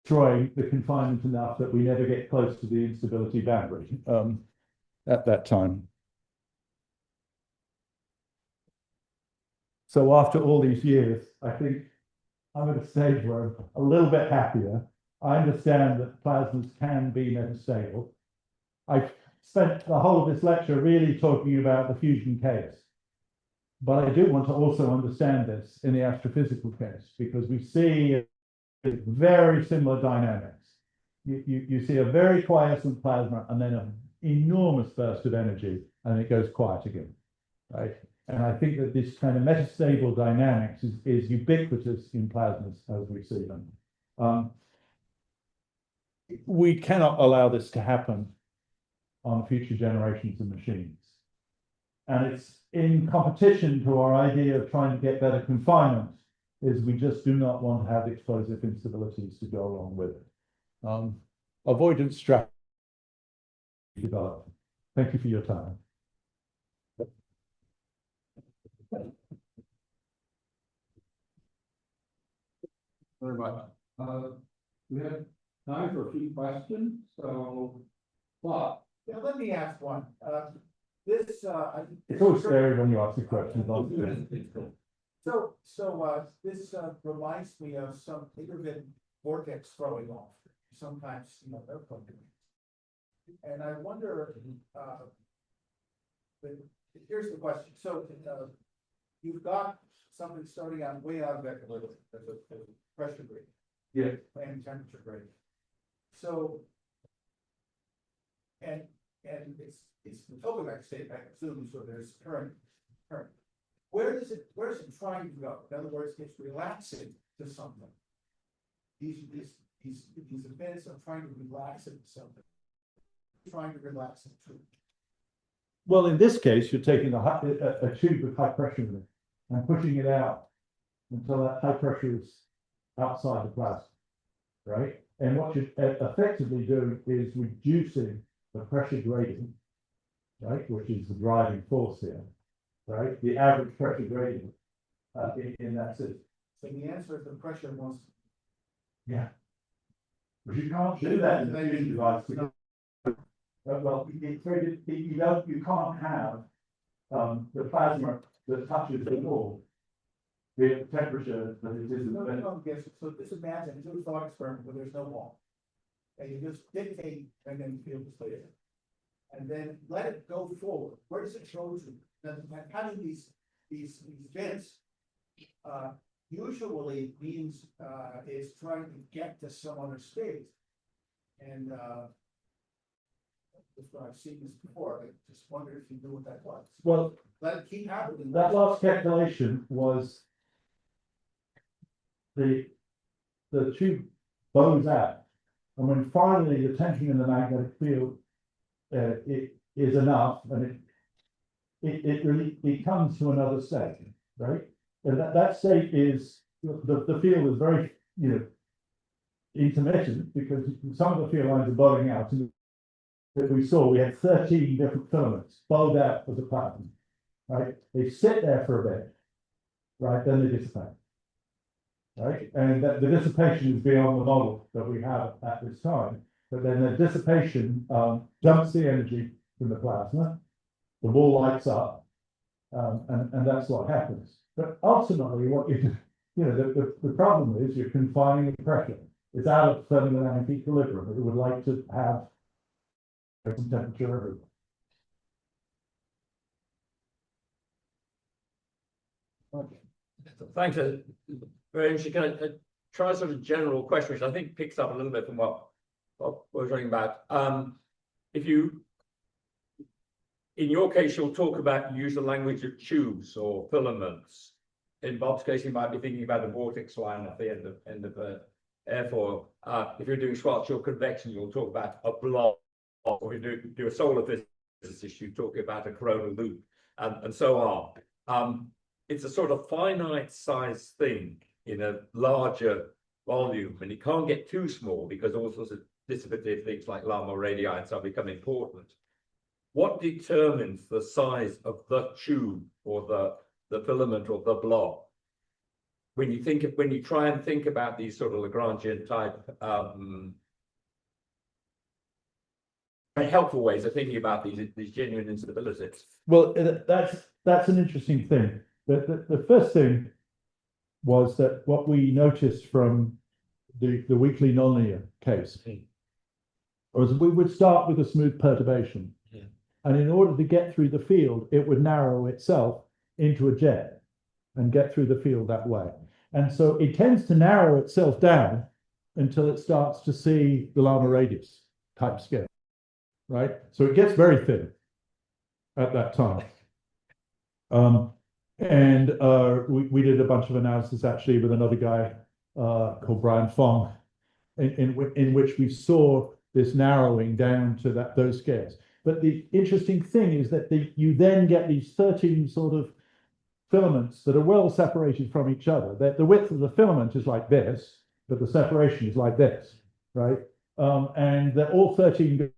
destroying the confinement enough that we never get close to the instability boundary at that time. So after all these years, I think I'm at a stage where I'm a little bit happier. I understand that plasmas can be metastable. I've spent the whole of this lecture really talking about the fusion case. But I do want to also understand this in the astrophysical case, because we see very similar dynamics. You see a very quiescent plasma and then an enormous burst of energy, and it goes quiet again, right? And I think that this kind of metastable dynamics is ubiquitous in plasmas as we see them. We cannot allow this to happen on future generations of machines. And it's in competition to our idea of trying to get better confinement, is we just do not want to have explosive instabilities to go along with it. Avoidance strategy developed. Thank you for your time. Very much. We have time for a few questions, so, but Yeah, let me ask one. It's always scary when you ask a question. This reminds me of some intermittent vortex throwing off. Sometimes, they're coming. And I wonder, but here's the question. So, you've got something starting out way out of equilibrium, the pressure gradient. yeah, And temperature gradient. So. And it's the Tokamak state, I assume, so there's current. Where is it trying to go? In other words, it's relaxing to something. These events are trying to relax it to something. Trying to relax it to. Well, in this case, you're taking a tube with high pressure in it and pushing it out until that high pressure is outside the plasma, right? And what you're effectively doing is reducing the pressure gradient, right, which is the driving force here, right? The average pressure gradient in that system. So the answer is the pressure wants. Yeah. But you can't do that in a fusion device. Because, well, it's very, you can't have the plasma that touches the wall, the temperature that it is in the vent. So just imagine, do a thought experiment where there's no wall. And you just dictate and then feel the clear. And then let it go forward. Where does it go to? Now, having these vents, usually means, is trying to get to some other space. And, that's what I've seen this before. I just wondered if you knew what that was. Well, Let it keep happening. that last calculation was the tube bows out, and when finally the tension in the magnetic field it is enough, and it really comes to another state, right? And that state is the field is very intermittent, because some of the field lines are bowing out. And that we saw, we had 13 different filaments bowed out of the platinum, right? They sit there for a bit, right? Then they dissipate, right? And the dissipation is beyond the model that we have at this time. But then the dissipation dumps the energy from the plasma, the wall lights up, and that's what happens. But ultimately, what you do, the problem is you're confining the pressure. It's out of thermodynamic equilibrium. It would like to have some temperature everywhere. Okay. Thanks. Very interesting. Can I try a sort of general question, which I think picks up a little bit from what we're talking about. If you, in your case, you'll talk about use the language of tubes or filaments. In Bob's case, he might be thinking about the vortex line at the end of the airfoil. If you're doing structural convection, you'll talk about a block. Or if you do a solar physicist, you talk about a coronal loop, and so on. It's a sort of finite size thing in a larger volume, and it can't get too small because all sorts of dissipative things like lambda radii and stuff become important. What determines the size of the tube or the filament or the blob? When you try and think about these sort of Lagrangian type very helpful ways of thinking about these genuine instabilities. Well, that's an interesting thing. The first thing was that what we noticed from the weakly nonlinear case was we would start with a smooth perturbation. Yeah. And in order to get through the field, it would narrow itself into a jet and get through the field that way. And so it tends to narrow itself down until it starts to see the Lama radius type scale, right? So it gets very thin at that time. We did a bunch of analysis actually with another guy called Brian Fong, in which we saw this narrowing down to those scales. But the interesting thing is that you then get these 13 sort of filaments that are well separated from each other. The width of the filament is like this, but the separation is like this, right? And they're all 13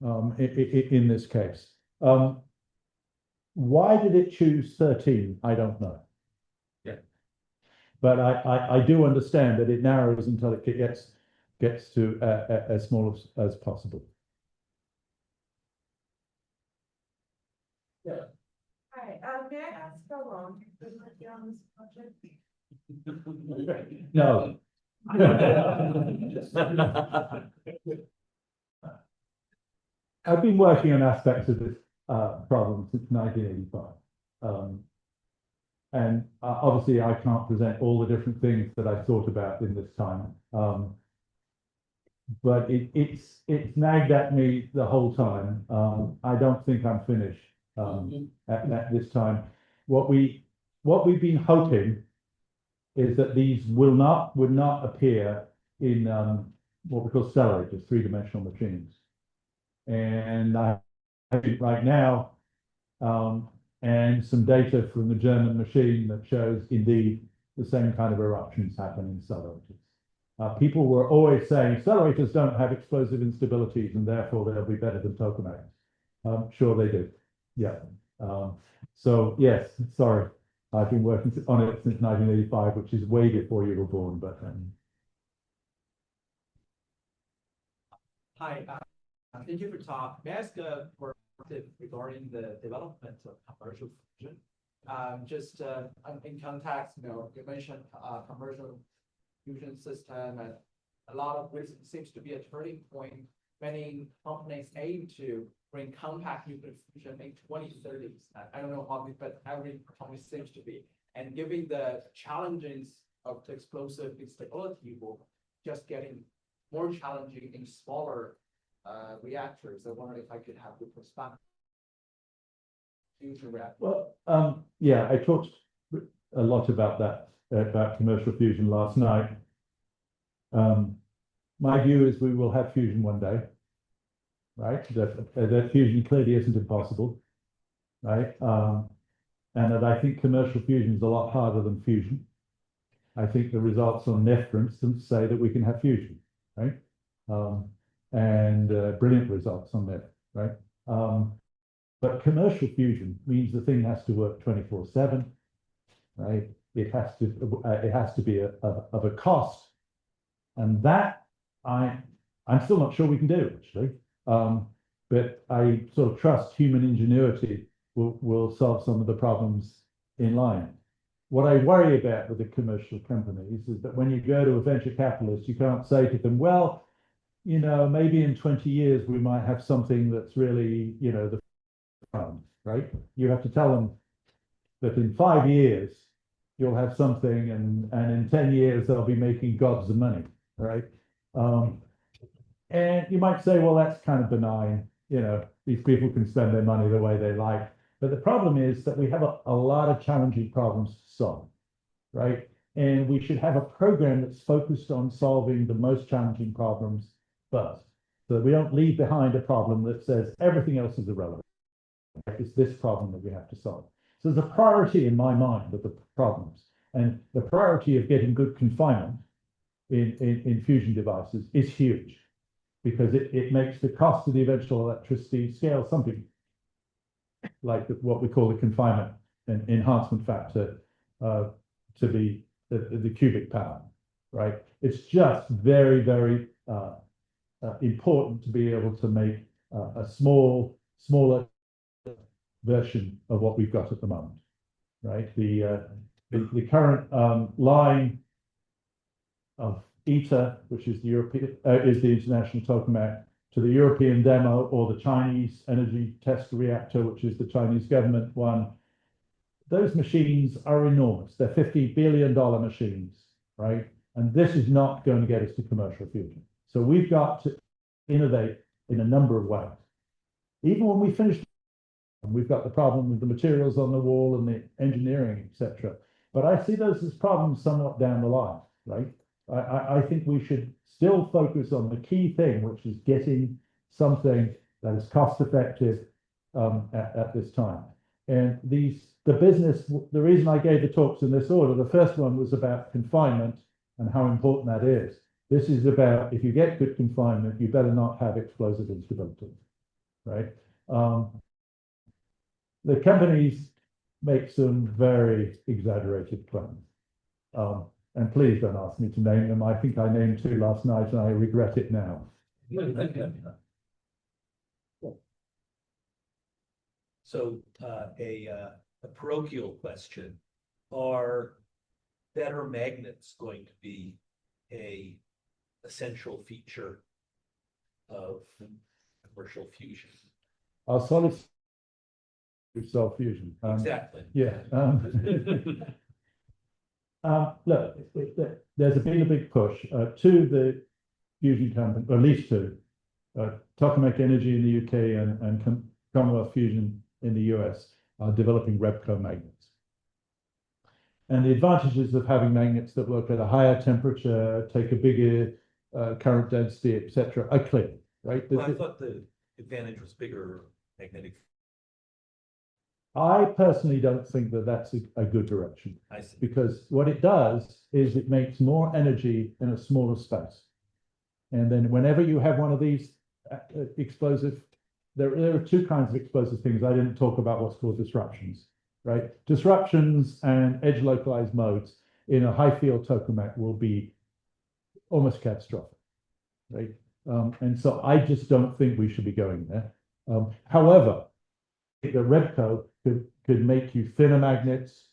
in this case. Why did it choose 13? I don't know. Yeah. But I do understand that it narrows until it gets to as small as possible. Yeah. Hi, may I ask how long you've been working on this project? No. I've been working on aspects of this problem since 1985. And obviously I can't present all the different things that I thought about in this time. But it's nagged at me the whole time. I don't think I'm finished at this time. What we've been hoping is that these would not appear in what we call stellarators, three-dimensional machines. And I think right now, and some data from the German machine that shows indeed the same kind of eruptions happen in stellarators. People were always saying stellarators don't have explosive instabilities and therefore they'll be better than tokamaks. Sure they do. Yeah. So yes, sorry. I've been working on it since 1985, which is way before you were born, but Hi, thank you for talk. May I ask for regarding the development of commercial fusion? Just in context, you mentioned commercial fusion system, and a lot of this seems to be a turning point. Many companies aim to bring compact nuclear fusion in 2030s. I don't know how many, but every company seems to be. And given the challenges of the explosive instability, will just getting more challenging in smaller reactors. I wonder if I could have the perspective. Future reactor. Well, yeah, I talked a lot about that, about commercial fusion last night. My view is we will have fusion one day, right? That fusion clearly isn't impossible, right? And that I think commercial fusion is a lot harder than fusion. I think the results on NEF, for instance, say that we can have fusion, right? And brilliant results on NEF, right? But commercial fusion means the thing has to work 24/7, right? It has to be of a cost, and that I'm still not sure we can do, actually. But I sort of trust human ingenuity will solve some of the problems in line. What I worry about with the commercial companies is that when you go to a venture capitalist, you can't say to them, well, maybe in 20 years we might have something that's really, the fund, right? You have to tell them that in 5 years you'll have something, and in 10 years they'll be making gobs of money, right? And you might say, well, that's kind of benign. These people can spend their money the way they like. But the problem is that we have a lot of challenging problems to solve, right? And we should have a program that's focused on solving the most challenging problems first, so that we don't leave behind a problem that says everything else is irrelevant. It's this problem that we have to solve. So there's a priority in my mind of the problems, and the priority of getting good confinement in fusion devices is huge, because it makes the cost of the eventual electricity scale something like what we call the confinement and enhancement factor to be the cubic power, right? It's just very, very important to be able to make a smaller version of what we've got at the moment, right? The current line of ITER, which is the International Tokamak, to the European demo, or the Chinese energy test reactor, which is the Chinese government one. Those machines are enormous. They're $50 billion machines, right? And this is not going to get us to commercial fusion. So we've got to innovate in a number of ways. Even when we finish, we've got the problem with the materials on the wall and the engineering, etc. But I see those as problems somewhat down the line, right? I think we should still focus on the key thing, which is getting something that is cost effective at this time. And the reason I gave the talks in this order, the first one was about confinement and how important that is. This is about, if you get good confinement, you better not have explosive instability, right? The companies make some very exaggerated claims. And please don't ask me to name them. I think I named 2 last night and I regret it now. So a parochial question: are better magnets going to be a essential feature of commercial fusion? Our solid cell fusion. Exactly. Yeah. Look, there's been a big push to the fusion company, or at least 2, Tokamak Energy in the UK and Commonwealth Fusion in the US are developing Repco magnets. And the advantages of having magnets that work at a higher temperature, take a bigger current density, etc., are clear, right? Well, I thought the advantage was bigger magnetic. I personally don't think that that's a good direction. I see. Because what it does is it makes more energy in a smaller space. And then whenever you have one of these explosive, there are 2 kinds of explosive things. I didn't talk about what's called disruptions, right? Disruptions and edge localized modes in a high field tokamak will be almost catastrophic, right? And so I just don't think we should be going there. However, the Repco could make you thinner magnets,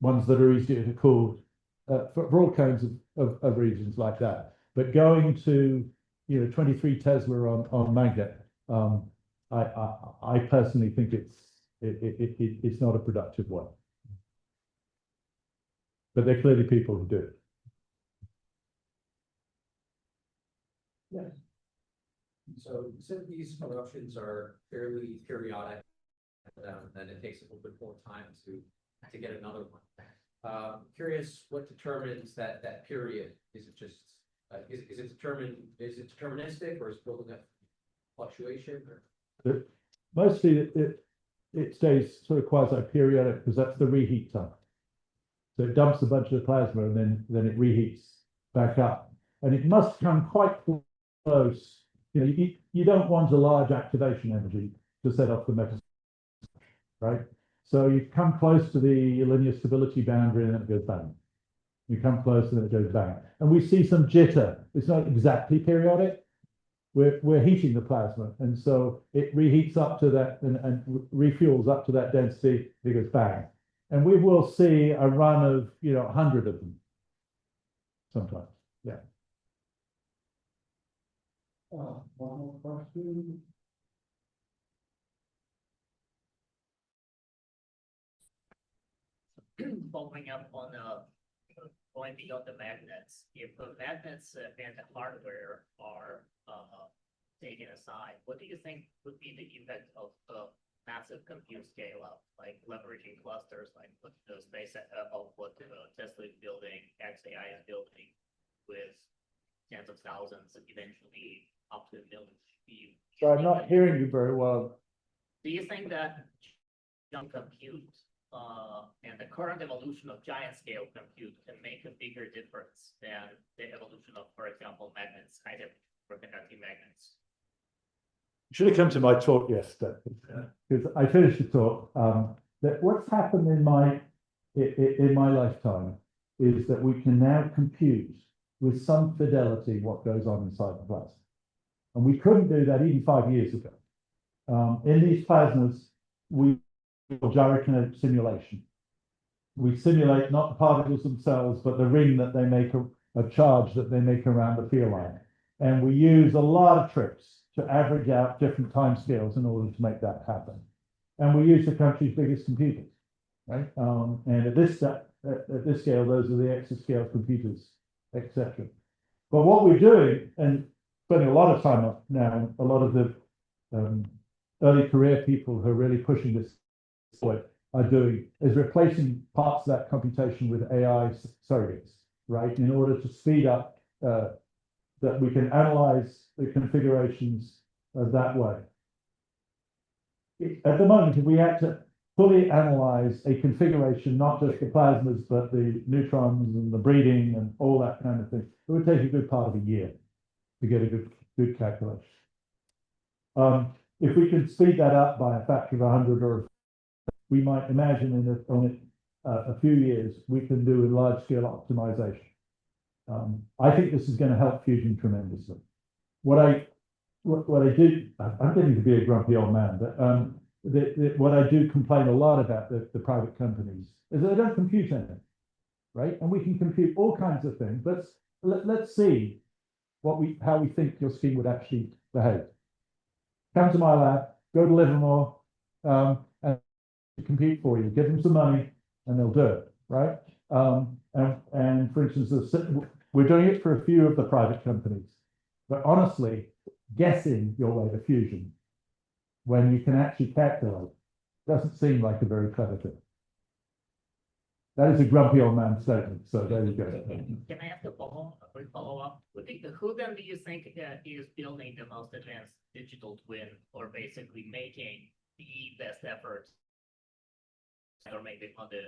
ones that are easier to cool, for all kinds of reasons like that. But going to, 23 Tesla on magnet, I personally think it's not a productive one. But there are clearly people who do it. So since these eruptions are fairly periodic, then it takes a little bit more time to get another one. Curious what determines that period? Is it just, is it deterministic or is it building up fluctuation or? Mostly it stays sort of quasi-periodic because that's the reheat time. So it dumps a bunch of plasma and then it reheats back up. And it must come quite close. You don't want a large activation energy to set off the mechanism, right? So you come close to the linear stability boundary and then it goes bang. You come close and then it goes bang. And we see some jitter. It's not exactly periodic. We're heating the plasma, and so it reheats up to that and refuels up to that density. It goes bang, and we will see a run of 100 of them sometimes. Yeah. One more question. Following up on going beyond the magnets, if the magnets and the hardware are taken aside, what do you think would be the impact of massive compute scale up, like leveraging clusters, like what the space of what Tesla is building, XAI is building, with tens of thousands and eventually up to a million GPU? So I'm not hearing you very well. Do you think that young compute and the current evolution of giant scale compute can make a bigger difference than the evolution of, for example, magnets, high temperature superconducting magnets? You should have come to my talk yesterday, because I finished the talk. That what's happened in my lifetime is that we can now compute with some fidelity what goes on inside the plasma, and we couldn't do that even 5 years ago. In these plasmas, we gyrokinetic simulation. We simulate not the particles themselves, but the ring that they make, a charge that they make around the field line. And we use a lot of tricks to average out different time scales in order to make that happen. And we use the country's biggest computers, right? And at this scale, those are the exascale computers, etc. But what we're doing, and spending a lot of time on now, a lot of the early career people who are really pushing this are doing, is replacing parts of that computation with AI surrogates, right? In order to speed up that we can analyze the configurations that way. At the moment, if we had to fully analyze a configuration, not just the plasmas, but the neutrons and the breeding and all that kind of thing, it would take a good part of a year to get a good calculation. If we could speed that up by a factor of 100, or we might imagine in a few years, we can do a large scale optimization. I think this is going to help fusion tremendously. What I do, I'm getting to be a grumpy old man, but what I do complain a lot about the private companies is that they don't compute anything, right? And we can compute all kinds of things. Let's see how we think your scheme would actually behave. Come to my lab, go to Livermore, and compete for you. Give them some money, and they'll do it, right? And for instance, we're doing it for a few of the private companies, but honestly, guessing your way to fusion when you can actually calculate doesn't seem like a very clever thing. That is a grumpy old man statement. So there you go. Can I ask a quick follow-up? Who then do you think is building the most advanced digital twin, or basically making the best efforts, or maybe on the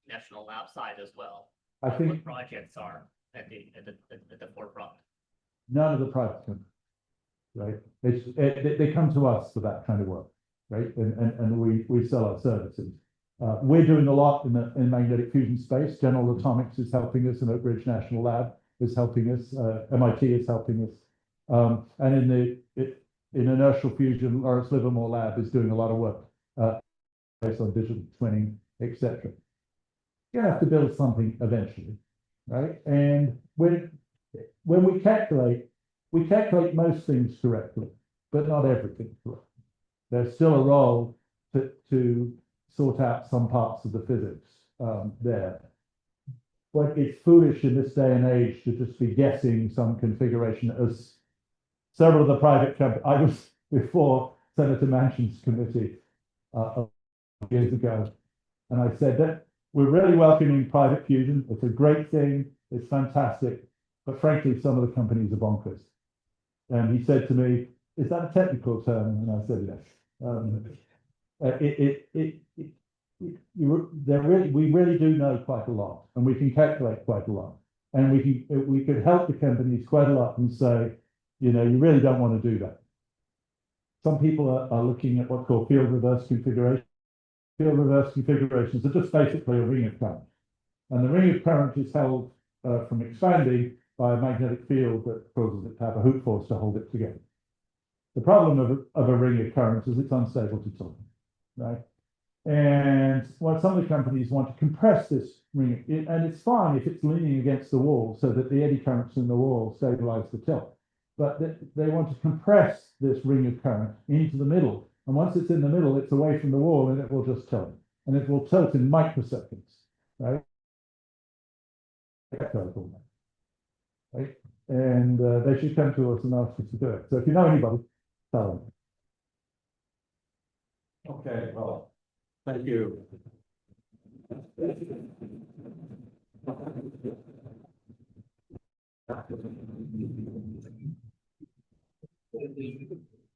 national lab side as well? I think what projects are at the forefront? none of the private companies, right? They come to us for that kind of work, right? And we sell our services. We're doing a lot in magnetic fusion space. General Atomics is helping us, and Oak Ridge National Lab is helping us. MIT is helping us. And in inertial fusion, Lawrence Livermore Lab is doing a lot of work based on digital twinning, etc. You have to build something eventually, right? And when we calculate most things correctly, but not everything correctly. There's still a role to sort out some parts of the physics there. But it's foolish in this day and age to just be guessing some configuration, as several of the private companies. I was before Senator Manchin's committee years ago, and I said that we're really welcoming private fusion. It's a great thing. It's fantastic. But frankly, some of the companies are bonkers. And he said to me, "Is that a technical term?" And I said, "Yes." We really do know quite a lot, and we can calculate quite a lot, and we could help the companies quite a lot and say, you really don't want to do that. Some people are looking at what's called field reverse configuration. Field reverse configurations are just basically a ring of current, and the ring of current is held from expanding by a magnetic field that causes it to have a hoop force to hold it together. The problem of a ring of current is it's unstable to time, right? And what some of the companies want to compress this ring, and it's fine if it's leaning against the wall so that the eddy currents in the wall stabilize the tilt. But they want to compress this ring of current into the middle. And once it's in the middle, it's away from the wall and it will just tilt. And it will tilt in microseconds, right? Right? And they should come to us and ask us to do it. So if you know anybody, tell them. Okay, well, thank you.